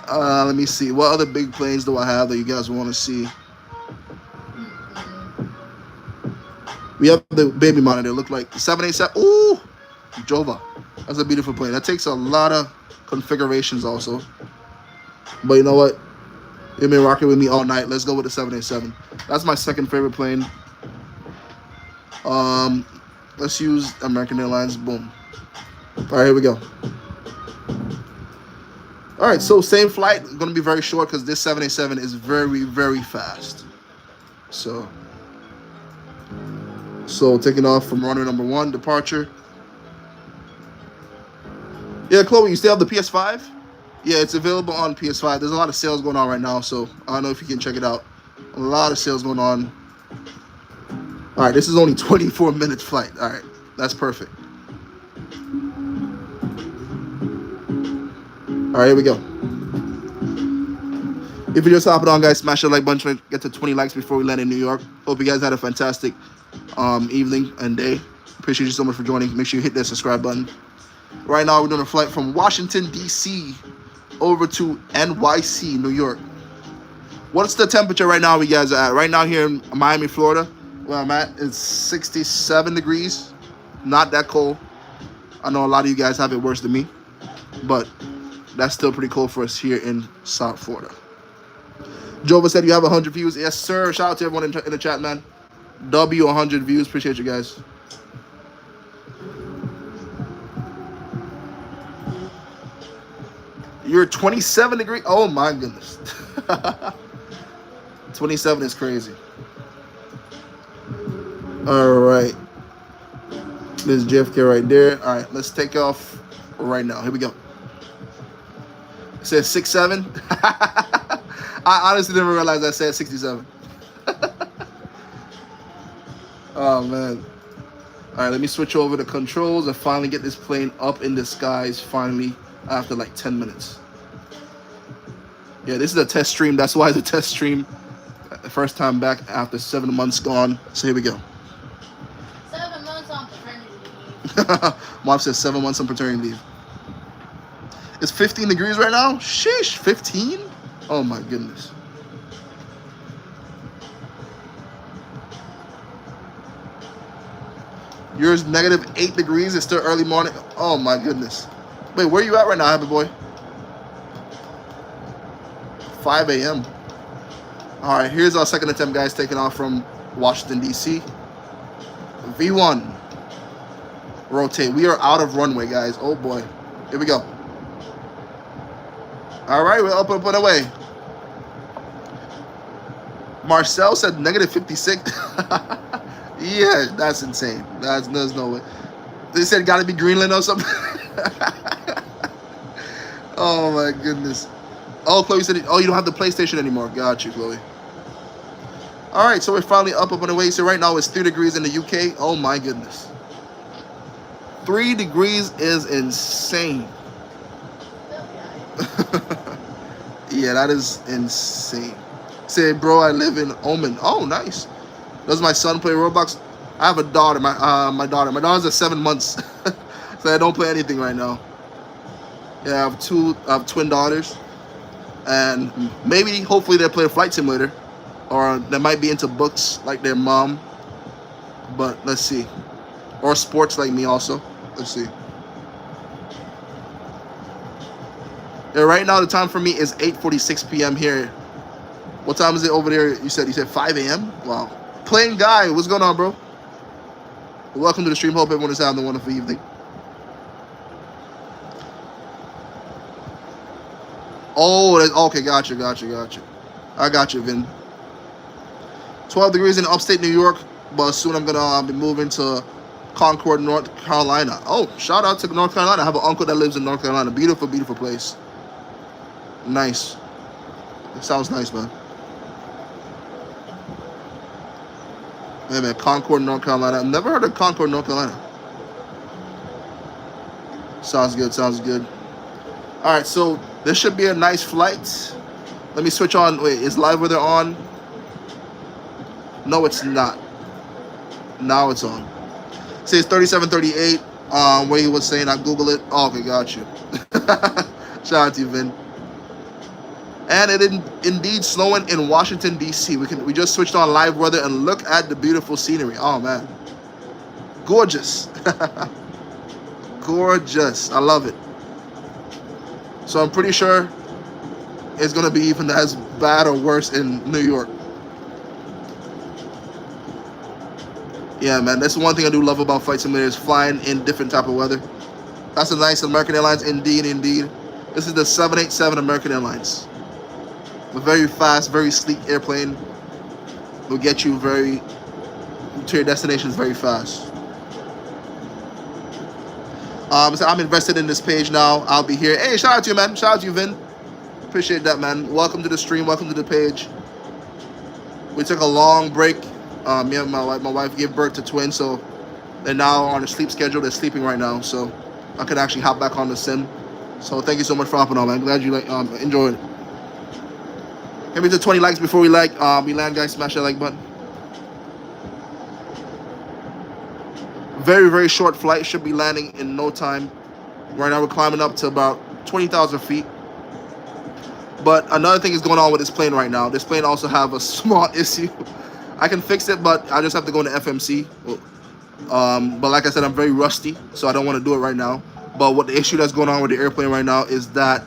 Let me see. What other big planes do I have that you guys want to see? We have the baby monitor. Look like 787. Ooh, Jova. That's a beautiful plane. That takes a lot of configurations also. But you know what? You've been rocking with me all night. Let's go with the 787. That's my second favorite plane. Let's use American Airlines. Boom. All right, here we go. All right, so same flight. Going to be very short because this 787 is very, very fast. So taking off from runway number 1, departure. Yeah, Chloe, you still have the PS5? Yeah, it's available on PS5. There's a lot of sales going on right now, so I don't know if you can check it out. A lot of sales going on. All right, this is only 24 minutes flight. All right, that's perfect. All right, here we go. If you're just hopping on, guys, smash the like button. Get to 20 likes before we land in New York. Hope you guys had a fantastic evening and day. Appreciate you so much for joining. Make sure you hit that subscribe button. Right now, we're doing a flight from Washington, D.C. over to NYC, New York. What's the temperature right now? You guys are at right now here in Miami, Florida. Where I'm at, it's 67 degrees. Not that cold. I know a lot of you guys have it worse than me, but that's still pretty cold for us here in South Florida. Jova said you have 100 views. Yes, sir. Shout out to everyone in the chat, man. W 100 views. Appreciate you guys. You're 27 degrees. Oh my goodness. 27 is crazy. All right. There's JFK right there. All right, let's take off right now. Here we go. It says 67. I honestly didn't realize I said 67. Oh, man. All right, let me switch over to controls and finally get this plane up in the skies finally after like 10 minutes. Yeah, this is a test stream. That's why it's a test stream. The first time back after 7 months gone. So here we go. 7 months on paternity leave. Mom says 7 months on paternity leave. It's 15 degrees right now? Sheesh, 15? Oh my goodness. Yours negative 8 degrees. It's still early morning. Oh my goodness. Wait, where are you at right now, happy boy? 5 a.m. All right, here's our second attempt, guys, taking off from Washington, D.C. V1. Rotate. We are out of runway, guys. Oh boy. Here we go. All right, we're up and away. Marcel said negative 56. Yeah, that's insane. There's no way. They said gotta be Greenland or something. Oh my goodness. Oh, Chloe said, oh, you don't have the PlayStation anymore. Got you, Chloe. All right, so we're finally up and away. So right now it's 3 degrees in the UK. Oh my goodness. 3 degrees is insane. Yeah, that is insane. Say, bro, I live in Oman. Oh, nice. Does my son play Roblox? I have a daughter. My daughter's at 7 months, so I don't play anything right now. Yeah, I have twin daughters, and maybe, hopefully, they'll play a flight simulator, or they might be into books like their mom. But let's see, or sports like me also. Let's see. Yeah, right now the time for me is 8:46 p.m. here. What time is it over there? You said 5 a.m. Wow. Plain guy, what's going on, bro? Welcome to the stream. Hope everyone is having a wonderful evening. Oh, okay, gotcha. I got you, Vin. 12 degrees in upstate New York, but soon I'm gonna be moving to Concord, North Carolina. Oh, shout out to North Carolina. I have an uncle that lives in North Carolina. Beautiful, beautiful place. Nice. It sounds nice, man. Yeah, man, Concord, North Carolina. I've never heard of Concord, North Carolina. Sounds good. All right, so this should be a nice flight. Let me switch on. Wait, is live weather on? No, it's not. Now it's on. It says 37:38. What he was saying, I Google it. Oh, okay, got you. Shout out to you, Vin. And it indeed snowing in Washington, D.C. We just switched on live weather and look at the beautiful scenery. Oh, man. Gorgeous. Gorgeous. I love it. So I'm pretty sure it's going to be even as bad or worse in New York. Yeah, man. That's one thing I do love about Flight Simulator is flying in different type of weather. That's a nice American Airlines. Indeed. This is the 787 American Airlines. A very fast, very sleek airplane. Will get you to your destinations very fast. So I'm invested in this page now. I'll be here. Hey, shout out to you, man. Shout out to you, Vin. Appreciate that, man. Welcome to the stream. Welcome to the page. We took a long break. Me and my wife gave birth to twins, so they're now on a sleep schedule. They're sleeping right now, so I could actually hop back on the sim. So thank you so much for hopping on, man. Glad you enjoyed it. Give me to 20 likes before we land, guys. Smash that like button. Very, very short flight. Should be landing in no time. Right now we're climbing up to about 20,000 feet. But another thing is going on with this plane right now. This plane also have a small issue. I can fix it, but I just have to go into FMC. But like I said, I'm very rusty, so I don't want to do it right now. But what the issue that's going on with the airplane right now is that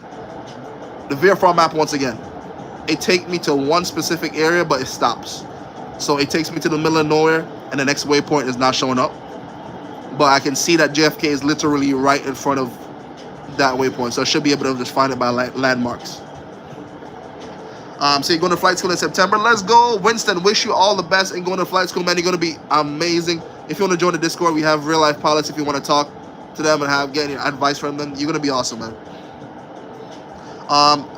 the VFR map, once again, it takes me to one specific area, but it stops. So it takes me to the middle of nowhere, and the next waypoint is not showing up. But I can see that JFK is literally right in front of that waypoint, so I should be able to just find it by landmarks. So you're going to flight school in September. Let's go. Winston, wish you all the best in going to flight school, man. You're going to be amazing. If you want to join the Discord, we have real life pilots. If you want to talk to them and get any advice from them, you're going to be awesome, man.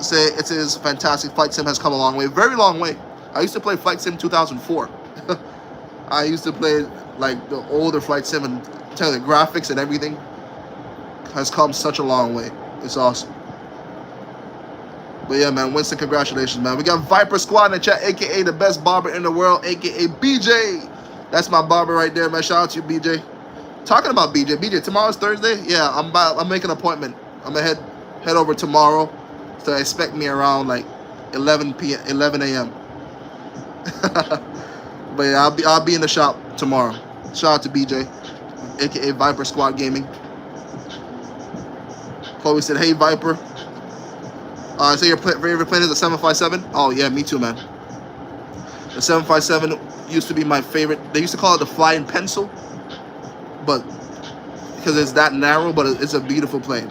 Say it is fantastic. Flight sim has come a long way. Very long way. I used to play flight sim 2004. I used to play like the older flight sim, and tell you, the graphics and everything has come such a long way. It's awesome. But yeah, man, Winston, congratulations, man. We got Viper Squad in the chat, aka the best barber in the world, aka BJ. That's my barber right there, man. Shout out to you, BJ. Talking about BJ, tomorrow's Thursday. Yeah, I'm making an appointment. I'm gonna head over tomorrow. So expect me around like 11 a.m. But yeah, I'll be in the shop tomorrow. Shout out to BJ, aka Viper Squad Gaming. Chloe said, "Hey Viper." So your favorite plane is the 757? Oh yeah, me too, man. The 757 used to be my favorite. They used to call it the flying pencil, but because it's that narrow, but it's a beautiful plane.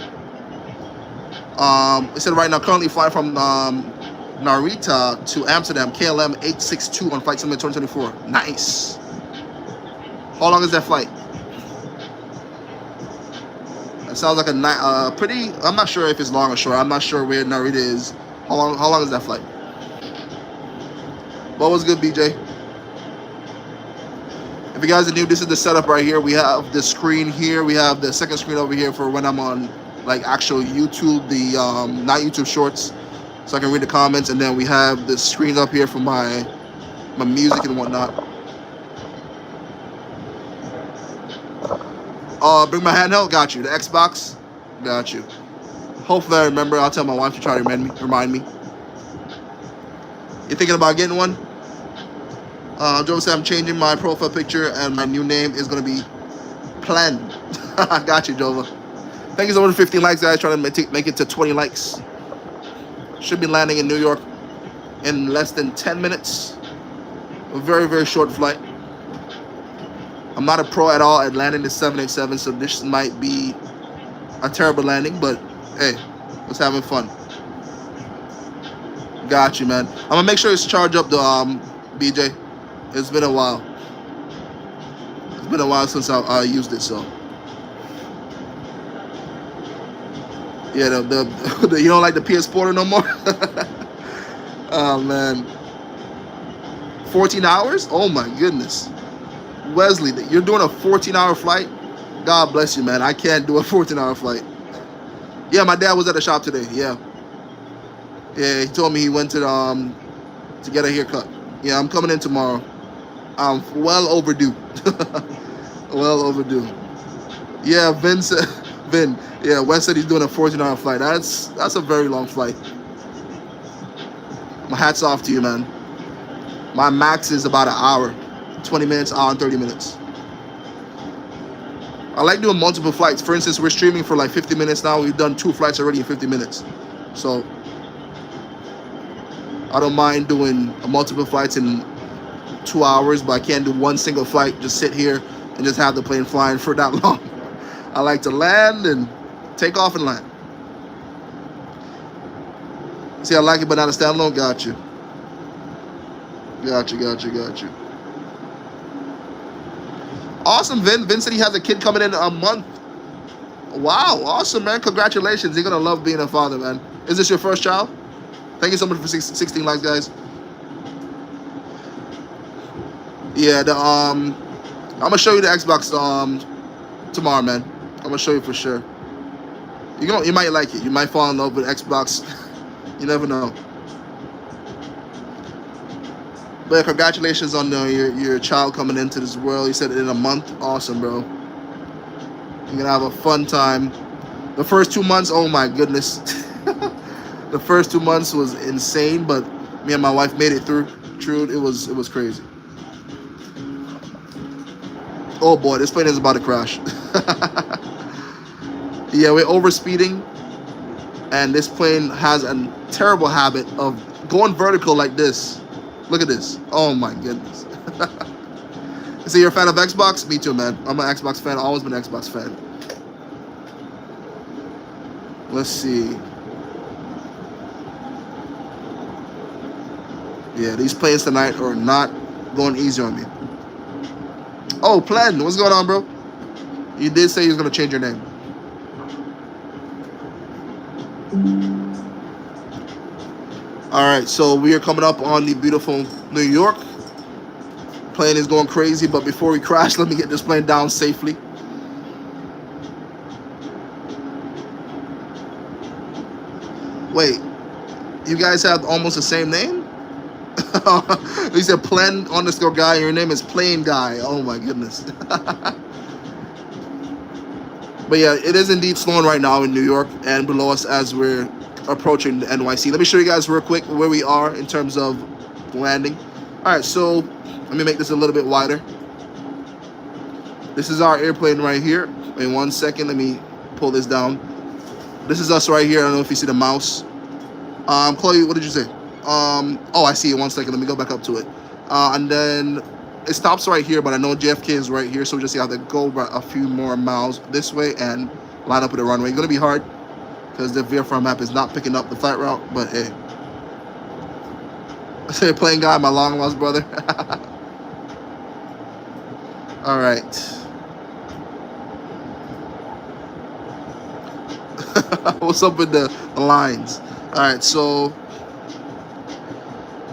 It said right now currently flying from Narita to Amsterdam, KLM 862 on flight simulator 2024. Nice. How long is that flight? It sounds like a pretty. I'm not sure if it's long or short. I'm not sure where Narita is. How long is that flight? What was good, BJ? If you guys are new, this is the setup right here. We have the screen here. We have the second screen over here for when I'm on like actual YouTube, the not YouTube Shorts, so I can read the comments. And then we have the screen up here for my music and whatnot. Bring my handheld. Got you. The Xbox. Got you. Hopefully I remember. I'll tell my wife to try to remind me. You thinking about getting one? Joe said I'm changing my profile picture and my new name is gonna be Plan. Got you, Jova. Thank you so much for 15 likes, guys. Trying to make it to 20 likes. Should be landing in New York in less than 10 minutes. A very, very short flight. I'm not a pro at all at landing the 787, so this might be a terrible landing, but hey, let's having fun. Got you, man. I'm gonna make sure it's charged up the BJ. It's been a while. It's been a while since I used it, so yeah. The you don't like the PS Porter no more? Oh man, 14 hours? Oh my goodness. Wesley, you're doing a 14-hour flight? God bless you, man. I can't do a 14-hour flight. Yeah, my dad was at the shop today. Yeah, he told me he went to get a haircut. Yeah, I'm coming in tomorrow. I'm well overdue. Well overdue. Yeah, Vin. Yeah, Wes said he's doing a 14-hour flight. That's a very long flight. My hat's off to you, man. My max is about an hour. 20 minutes, hour and 30 minutes. I like doing multiple flights. For instance, we're streaming for like 50 minutes now. We've done 2 flights already in 50 minutes. So I don't mind doing multiple flights in 2 hours, but I can't do one single flight, just sit here and just have the plane flying for that long. I like to land and take off and land. See, I like it, but not a standalone. Got you. Got you. Awesome, Vin. Vin said he has a kid coming in a month. Wow, awesome, man. Congratulations. You're going to love being a father, man. Is this your first child? Thank you so much for 16 likes, guys. Yeah, I'm going to show you the Xbox tomorrow, man. I'm going to show you for sure. You might like it. You might fall in love with Xbox. You never know. But congratulations on your child coming into this world. You said it in a month. Awesome, bro. You're going to have a fun time. The first 2 months, oh my goodness. The first 2 months was insane, but me and my wife made it through. True, it was crazy. Oh boy, this plane is about to crash. Yeah, we're overspeeding, and this plane has a terrible habit of going vertical like this. Look at this. Oh my goodness. So you're a fan of Xbox? Me too, man. I'm an Xbox fan. Always been an Xbox fan. Let's see. Yeah, these planes tonight are not going easy on me. Oh, Plan, what's going on, bro? You did say you was gonna change your name. All right, so we are coming up on the beautiful New York. Plane is going crazy, but before we crash, let me get this plane down safely. Wait, you guys have almost the same name? You said Plen underscore guy. Your name is Plain Guy. Oh my goodness. But yeah, it is indeed slowing right now in New York and below us as we're approaching the NYC. Let me show you guys real quick where we are in terms of landing. All right, so let me make this a little bit wider. This is our airplane right here. Wait 1 second. Let me pull this down. This is us right here. I don't know if you see the mouse. Chloe, what did you say? Oh, I see it. 1 second. Let me go back up to it. And then it stops right here, but I know JFK is right here, so we just have to go a few more miles this way and line up with the runway. It's going to be hard because the VFR map is not picking up the flight route, but hey. I say Plain Guy, my long lost brother. All right. What's up with the lines? All right, so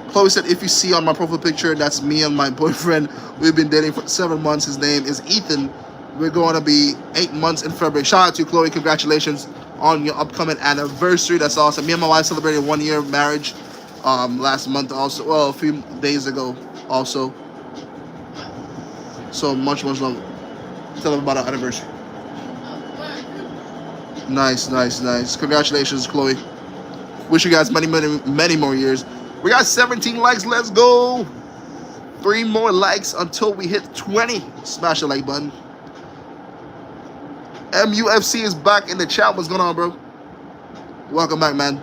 Chloe said, if you see on my profile picture, that's me and my boyfriend. We've been dating for 7 months. His name is Ethan. We're going to be 8 months in February. Shout out to you, Chloe. Congratulations on your upcoming anniversary. That's awesome. Me and my wife celebrated 1 year of marriage last month also. Well, a few days ago also. So much love. Tell them about our anniversary. Nice. Congratulations, Chloe. Wish you guys many more years. We got 17 likes. Let's go. 3 more likes until we hit 20. Smash the like button. MUFC is back in the chat. What's going on, bro? Welcome back, man.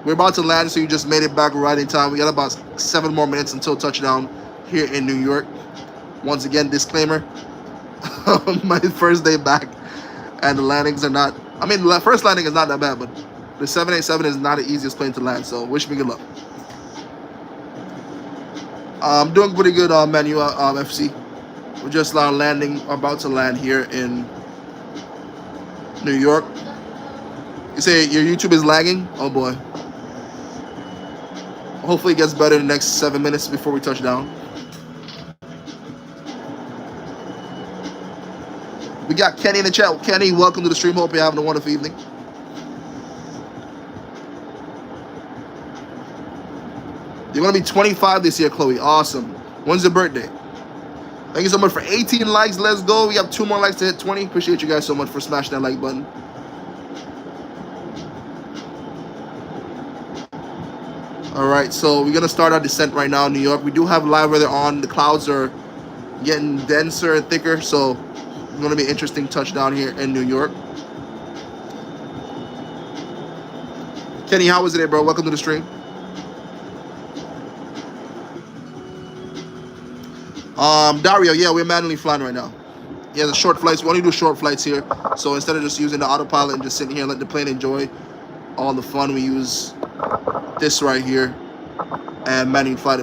We're about to land, so you just made it back right in time. We got about 7 more minutes until touchdown here in New York. Once again, disclaimer. My first day back, and the landings are not... I mean, the first landing is not that bad, but the 787 is not the easiest plane to land, so wish me good luck. I'm doing pretty good, Manu FC. We're just landing, about to land here in New York. You say your YouTube is lagging? Oh boy. Hopefully it gets better in the next 7 minutes before we touch down. We got Kenny in the chat. Kenny, welcome to the stream. Hope you're having a wonderful evening. You're going to be 25 this year, Chloe. Awesome. When's your birthday? Thank you so much for 18 likes. Let's go. We have 2 more likes to hit 20. Appreciate you guys so much for smashing that like button. All right, so we're going to start our descent right now in New York. We do have live weather on. The clouds are getting denser and thicker, so it's going to be an interesting touchdown here in New York. Kenny, how was it, bro? Welcome to the stream. Dario, yeah, we're manually flying right now. Yeah, the short flights. We only do short flights here. So instead of just using the autopilot and just sitting here and let the plane enjoy all the fun, we use this right here and manually fly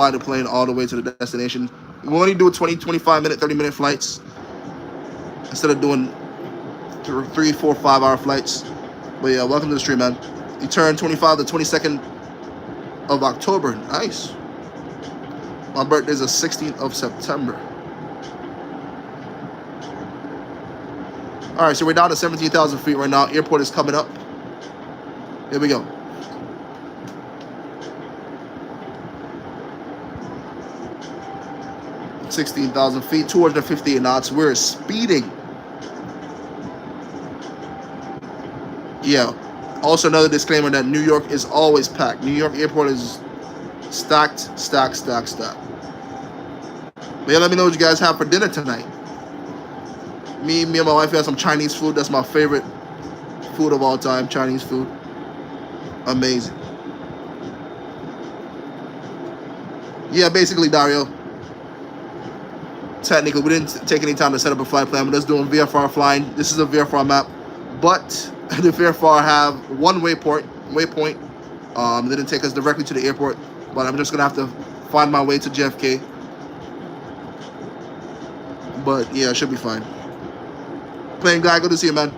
the plane all the way to the destination. We only do 20, 25 minute, 30 minute flights instead of doing 3, 4, 5 hour flights. But yeah, welcome to the stream, man. You turn 25 the 22nd of October. Nice. My birthday is the 16th of September. All right, so we're down to 17,000 feet right now. Airport is coming up. Here we go. $16,000 feet, 258 knots. We're speeding. Yeah, Also, another disclaimer that New York is always packed. New York airport is stacked, stacked, stacked, stacked. But yeah, let me know what you guys have for dinner tonight. Me and my wife had some Chinese food. That's my favorite food of all time. Chinese food. Amazing. Yeah, basically, Dario. Technically, we didn't take any time to set up a flight plan. We're just doing VFR flying. This is a VFR map. But the VFR have one waypoint. They didn't take us directly to the airport. But I'm just going to have to find my way to JFK. But yeah, it should be fine. Playing guy, good to see you, man.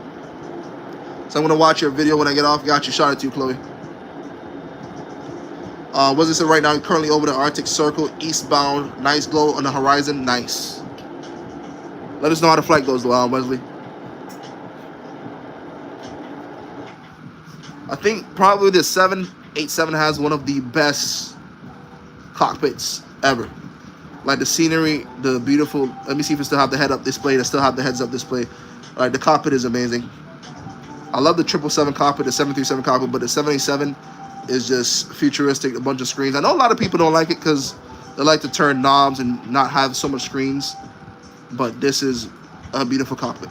So I'm going to watch your video when I get off. Got you. Shout out to you, Chloe. What's it say right now? Currently over the Arctic Circle, eastbound. Nice glow on the horizon. Nice. Let us know how the flight goes, though, Wesley. I think probably the 787 has one of the best cockpits ever. Like the scenery, the beautiful. Let me see if it still have the head-up display. They still have the heads-up display. Like the cockpit is amazing. I love the 777 cockpit, the 737 cockpit, but the 787 is just futuristic. A bunch of screens. I know a lot of people don't like it because they like to turn knobs and not have so much screens. But this is a beautiful cockpit.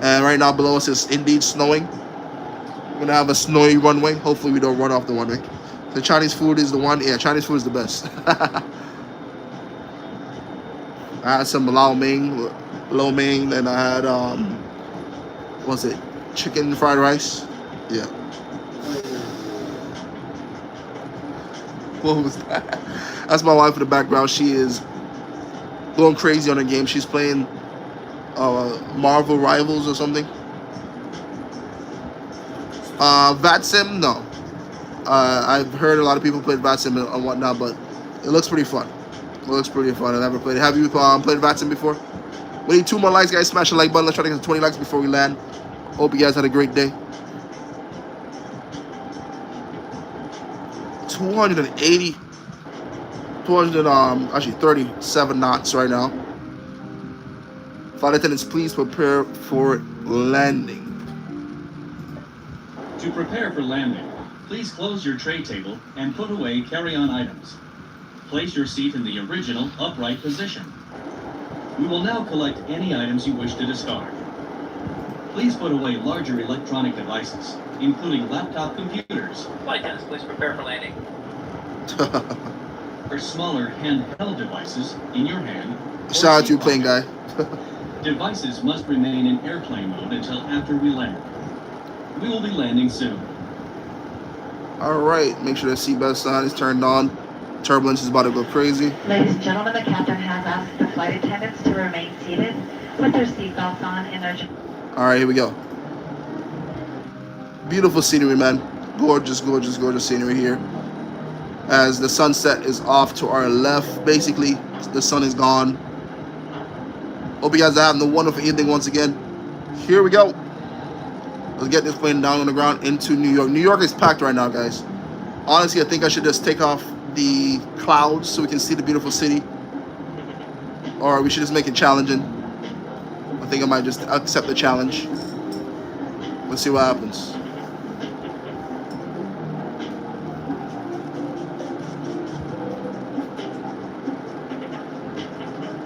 And right now below us is indeed snowing. We're gonna have a snowy runway. Hopefully we don't run off the runway. The Chinese food is the one. Yeah, Chinese food is the best. I had some lo mein, and I had what's it? Chicken fried rice. Yeah. What was that? That's my wife in the background. She is going crazy on the game. She's playing Marvel Rivals or something. VATSIM, no. I've heard a lot of people play VATSIM and whatnot, but it looks pretty fun. It looks pretty fun. I never played it. Have you played VATSIM before? We need 2 more likes, guys. Smash the like button. Let's try to get to 20 likes before we land. Hope you guys had a great day. 37 knots right now. Flight attendants, please prepare for landing. To prepare for landing, please close your tray table and put away carry-on items. Place your seat in the original upright position. We will now collect any items you wish to discard. Please put away larger electronic devices, including laptop computers. Flight attendants, please prepare for landing. Or smaller handheld devices in your hand. Shout out to you, playing guy. Devices must remain in airplane mode until after we land. We will be landing soon. All right, make sure the seatbelt sign is turned on. Turbulence is about to go crazy. Ladies and gentlemen, the captain has asked the flight attendants to remain seated with their seatbelts on in their... All right, here we go. Beautiful scenery, man. Gorgeous, gorgeous, gorgeous scenery here. As the sunset is off to our left, basically, the sun is gone. Hope you guys are having a wonderful evening once again. Here we go. Let's get this plane down on the ground into New York. New York is packed right now, guys. Honestly, I think I should just take off the clouds so we can see the beautiful city. Or we should just make it challenging. I think I might just accept the challenge. Let's see what happens.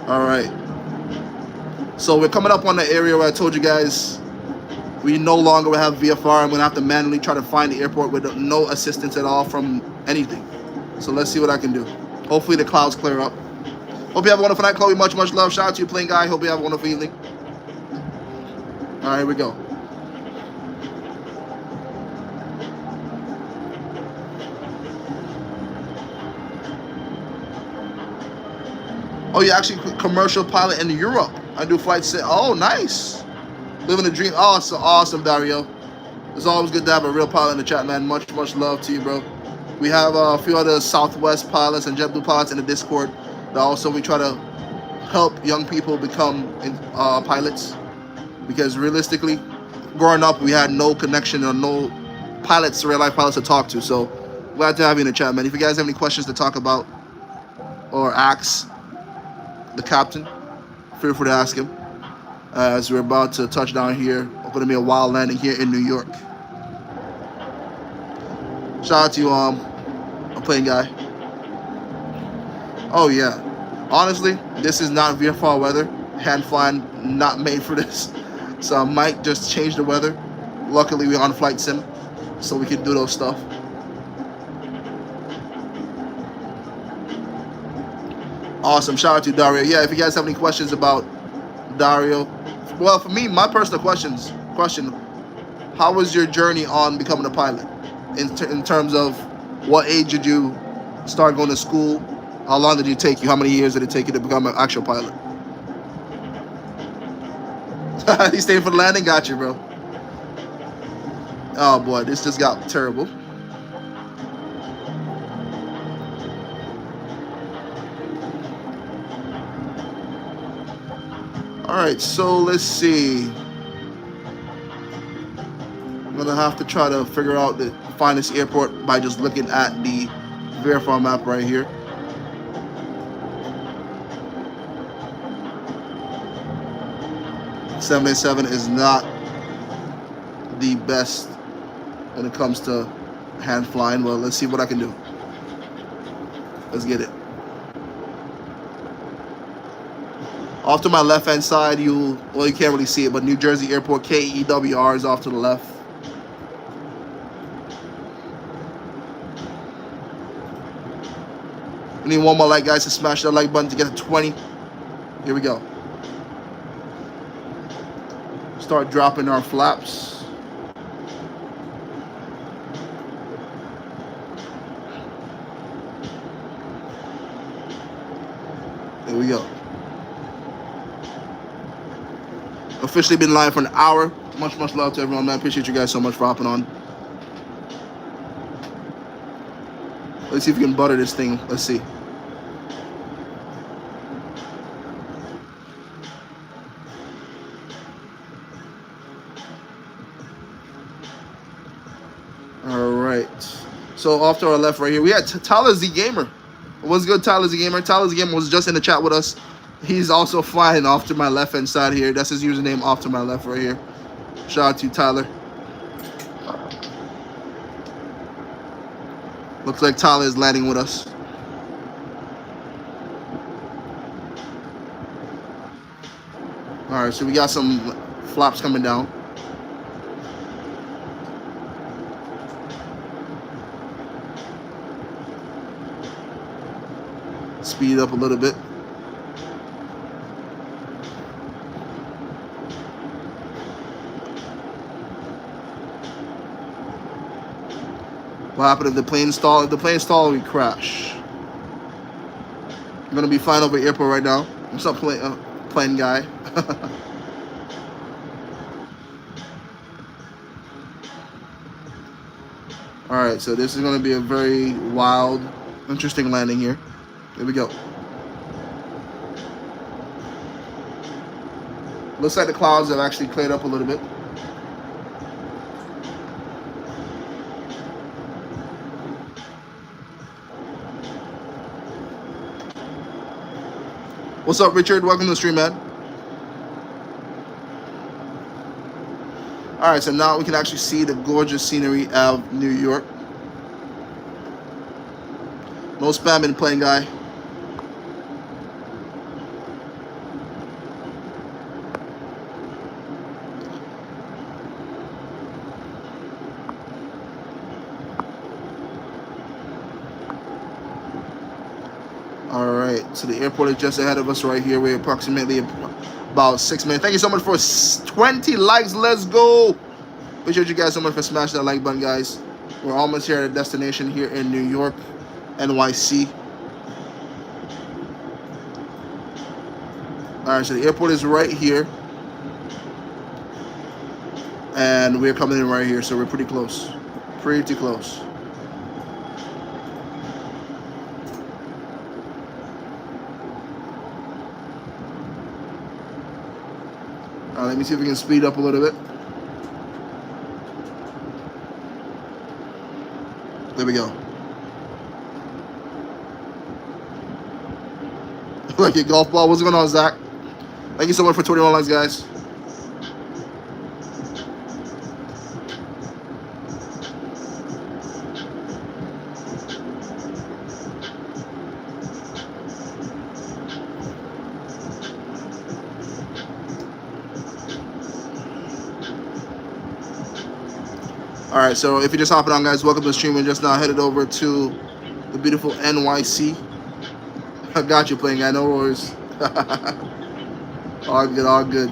All right. So we're coming up on the area where I told you guys we no longer will have VFR. I'm going to have to manually try to find the airport with no assistance at all from anything. So let's see what I can do. Hopefully the clouds clear up. Hope you have a wonderful night, Chloe. Much, much love. Shout out to you, playing guy. Hope you have a wonderful evening. All right, here we go. Oh, you're actually a commercial pilot in Europe. I do flights. Oh, nice. Living the dream. Oh, so awesome, Dario. It's always good to have a real pilot in the chat, man. Much, much love to you, bro. We have a few other Southwest pilots and JetBlue pilots in the Discord. That also we try to help young people become pilots. Because realistically, growing up, we had no connection or no pilots, real-life pilots to talk to. So glad to have you in the chat, man. If you guys have any questions to talk about or ask the captain, feel free to ask him as we're about to touch down here Going to be a wild landing here in New York. Shout out to you, a plane guy. Oh yeah. Honestly, this is not VFR weather. Hand flying, not made for this. So I might just change the weather. Luckily, we're on flight sim, so we can do those stuff. Awesome. Shout out to Dario. Yeah, if you guys have any questions about Dario. Well, for me, my personal question, how was your journey on becoming a pilot? In terms of what age did you start going to school? How long did it take you? How many years did it take you to become an actual pilot? He's staying for the landing? Got you, bro. Oh, boy. This just got terrible. All right, so let's see. I'm going to have to try to figure out the find this airport by just looking at the VFR map right here. .787 is not the best when it comes to hand flying. Well, let's see what I can do. Let's get it. Off to my left-hand side, you can't really see it, but New Jersey Airport, KEWR is off to the left. We need one more like, guys, to smash that like button to get to 20. Here we go. Start dropping our flaps. There we go. Officially been live for an hour. Much love to everyone, man. Appreciate you guys so much for hopping on. Let's see if we can butter this thing. Let's see. All right. So off to our left right here, we had Tyler Z Gamer. What's good, Tyler Z Gamer? Tyler Z Gamer was just in the chat with us. He's also flying off to my left hand side here. That's his username, off to my left right here. Shout out to you, Tyler. Looks like Tyler is landing with us. All right, so we got some flaps coming down. Speed up a little bit. What happened if the plane stalled? If the plane stalled, we crash. I'm gonna be flying over the airport right now. What's up, plane guy? All right, so this is gonna be a very wild, interesting landing here. Here we go. Looks like the clouds have actually cleared up a little bit. What's up, Richard? Welcome to the stream, man. All right, so now we can actually see the gorgeous scenery of New York. No spamming, plane guy. All right, so the airport is just ahead of us right here. We're approximately about 6 minutes. Thank you so much for 20 likes. Let's go. Appreciate you guys so much for smashing that like button, guys. We're almost here at a destination here in New York, NYC. All right, so the airport is right here. And we're coming in right here, so we're pretty close. Pretty close. Let me see if we can speed up a little bit. There we go. Like a golf ball. What's going on, Zach? Thank you so much for 21 likes, guys. All right, so if you're just hopping on, guys, welcome to the stream. We're just now headed over to the beautiful NYC. I got you, playing guy. No worries. All good, all good.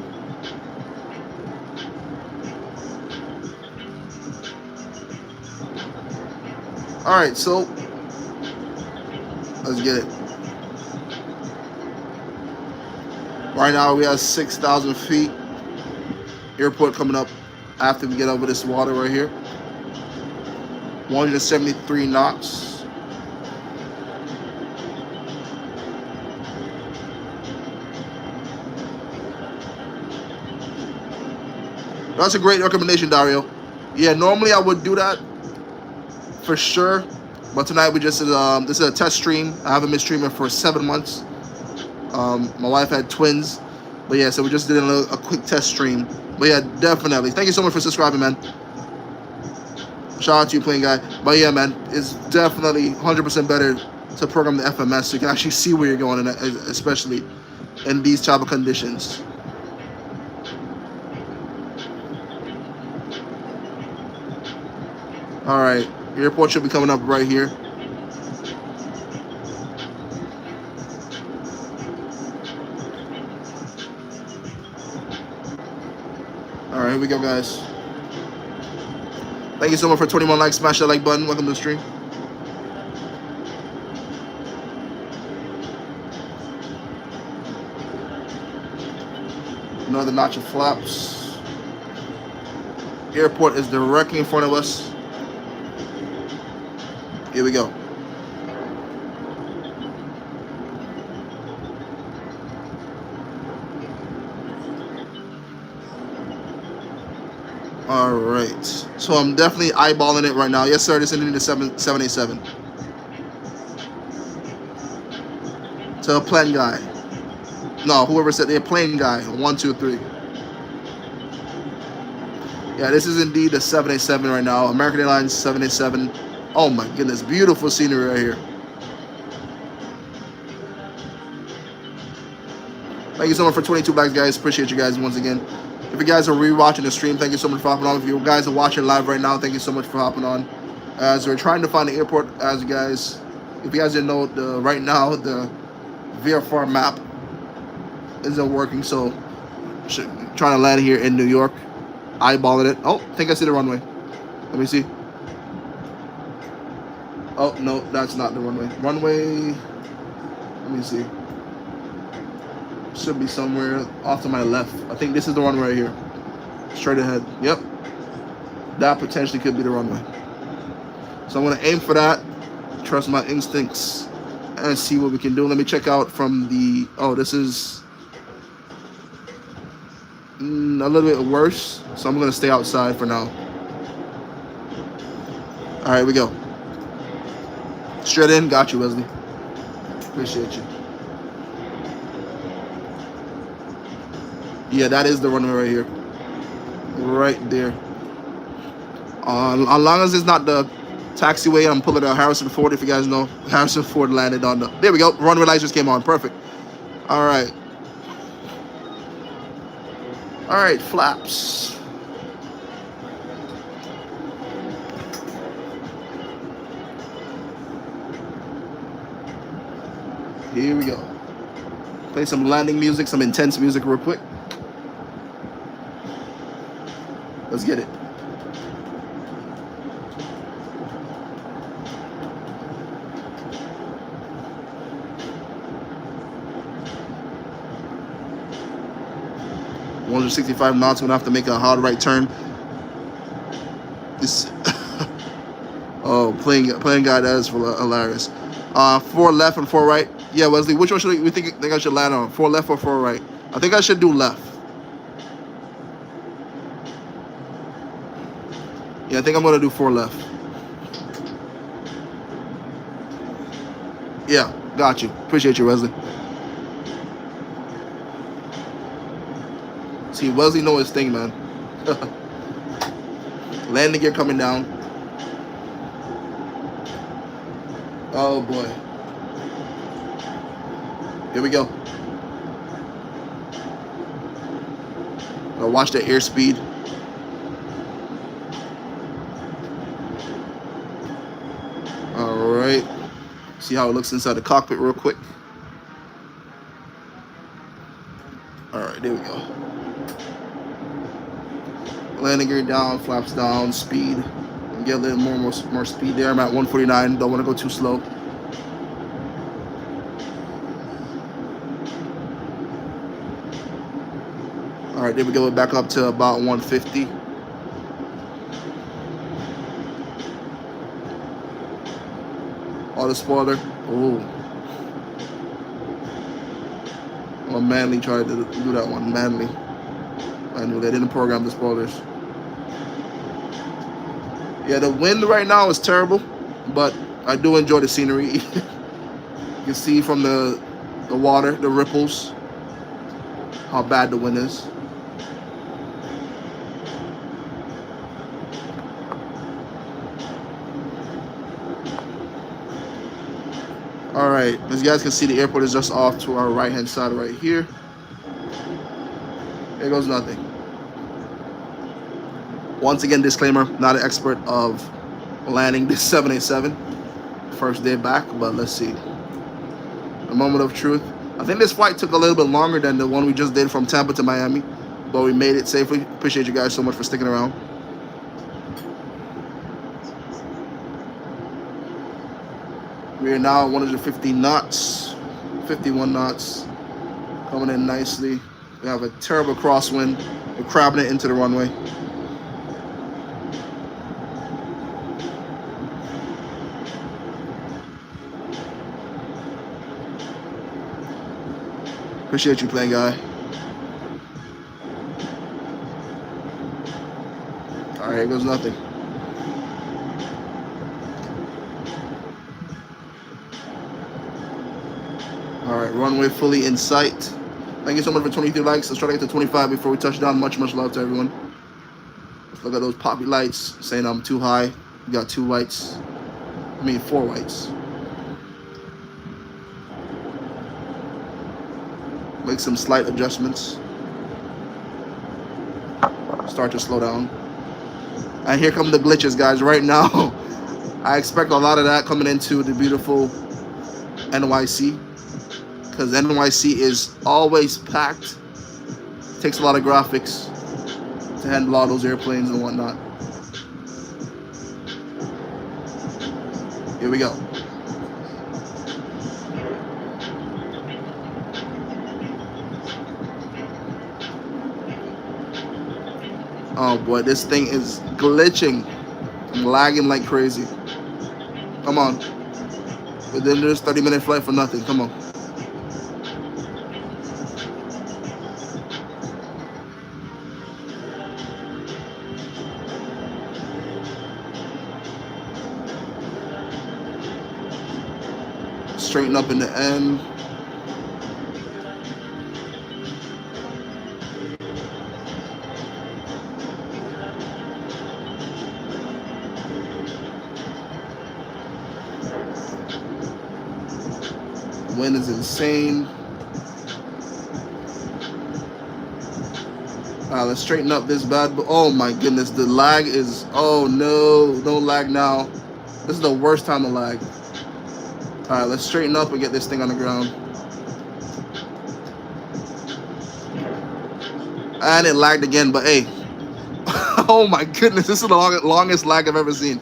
All right, so let's get it. Right now we have 6,000 feet. Airport coming up after we get over this water right here. 173 knots. That's a great recommendation, Dario. Yeah, normally I would do that for sure, but tonight we just this is a test stream. I haven't been streaming for 7 months. My wife had twins, but yeah, so we just did a quick test stream. But yeah, definitely. Thank you so much for subscribing, man. Shout out to you, playing guy. But yeah, man, it's definitely 100% better to program the FMS so you can actually see where you're going, especially in these type of conditions. All right, airport should be coming up right here. All right, here we go, guys. Thank you so much for 21 likes. Smash that like button. Welcome to the stream. Another notch of flaps. Airport is directly in front of us. Here we go. All right. So I'm definitely eyeballing it right now. Yes, sir. This is in the 787. To a plane guy. No, whoever said they're plane guy. 1, 2, 3. Yeah, this is indeed the 787 right now. American Airlines 787. Oh my goodness, beautiful scenery right here. Thank you so much for 22 likes, guys. Appreciate you guys once again. If you guys are rewatching the stream, thank you so much for hopping on. If you guys are watching live right now, thank you so much for hopping on. As we're trying to find the airport, if you guys didn't know, right now the VFR map isn't working, so trying to land here in New York, eyeballing it. Oh, I think I see the runway. Let me see. Oh, no, that's not the runway. Runway, let me see. Should be somewhere off to my left. I think this is the runway right here. Straight ahead. Yep. That potentially could be the runway. So I'm going to aim for that. Trust my instincts. And see what we can do. Let me check out from the... Oh, this is... a little bit worse. So I'm going to stay outside for now. Alright, here we go. Straight in. Got you, Wesley. Appreciate you. Yeah, that is the runway right here. Right there. As long as it's not the taxiway, I'm pulling out Harrison Ford. If you guys know, Harrison Ford landed on the... There we go. Runway lights just came on. Perfect. All right. All right, flaps. Here we go. Play some landing music, some intense music real quick. Let's get it. $165 knots. We're gonna have to make a hard right turn. This. Oh, playing guy, that is hilarious. 4 left and 4 right. Yeah, Wesley, which one should we think I should land on? 4 left or 4 right? I think I should do left. Yeah, I think I'm gonna do 4 left. Yeah, got you. Appreciate you, Wesley. See, Wesley know his thing, man. Landing gear coming down. Oh boy. Here we go. Watch the airspeed. See how it looks inside the cockpit real quick. All right, there we go. Landing gear down, flaps down, speed. Get a little more speed there. I'm at 149. Don't want to go too slow. All right, there we go. We're back up to about 150. Auto spoiler. Oh. Well, Manly tried to do that one. Manly. I knew they didn't program the spoilers. Yeah, the wind right now is terrible, but I do enjoy the scenery. You can see from the water, the ripples, how bad the wind is. All right, as you guys can see, the airport is just off to our right-hand side right here. There goes nothing. Once again, disclaimer, not an expert of landing this 787. First day back, but let's see. A moment of truth. I think this flight took a little bit longer than the one we just did from Tampa to Miami, but we made it safely. Appreciate you guys so much for sticking around. We are now at 150 knots, 51 knots, coming in nicely. We have a terrible crosswind. We're crabbing it into the runway. Appreciate you playing, guy. All right, here goes nothing. All right, runway fully in sight. Thank you so much for 23 likes. Let's try to get to 25 before we touch down. Much love to everyone. Let's look at those poppy lights saying I'm too high. We got 2 whites. I mean 4 whites. Make some slight adjustments. Start to slow down. And here come the glitches, guys. Right now, I expect a lot of that coming into the beautiful NYC. Because NYC is always packed. Takes a lot of graphics to handle all those airplanes and whatnot. Here we go. Oh boy, this thing is glitching. I'm lagging like crazy. Come on. Within this 30-minute flight for nothing. Come on. Straighten up in the end. Wind is insane. Let's straighten up this bad. Oh my goodness, the lag is. Oh no, don't lag now. This is the worst time to lag. All right, let's straighten up and get this thing on the ground. And it lagged again, but hey. Oh my goodness, this is the longest lag I've ever seen.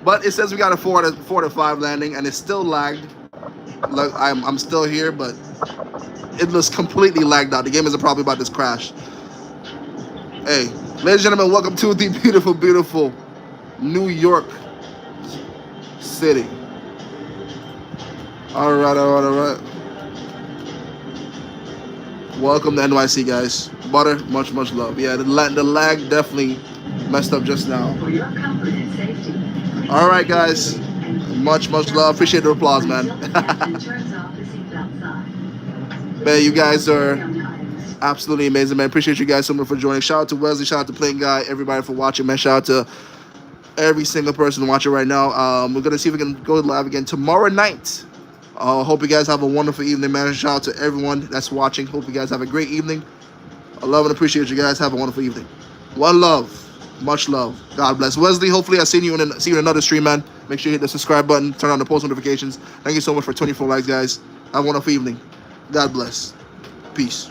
But it says we got a 4 to 5 landing, and it's still lagged. Look, I'm still here, but it was completely lagged out. The game isn't probably about this crash. Hey, ladies and gentlemen, welcome to the beautiful, beautiful New York City. All right. Welcome to NYC, guys. Butter, much love. Yeah, the lag definitely messed up just now. For your comfort and safety. All right, guys. Much love. Appreciate the applause, man. Man, you guys are absolutely amazing, man. Appreciate you guys so much for joining. Shout out to Wesley. Shout out to Playing Guy. Everybody for watching, man. Shout out to every single person watching right now. We're going to see if we can go live again tomorrow night. Hope you guys have a wonderful evening, man. Shout out to everyone that's watching. Hope you guys have a great evening. I love and appreciate you guys. Have a wonderful evening. One love. Much love. God bless. Wesley, hopefully I'll see you in another stream, man. Make sure you hit the subscribe button. Turn on the post notifications. Thank you so much for 24 likes, guys. Have a wonderful evening. God bless. Peace.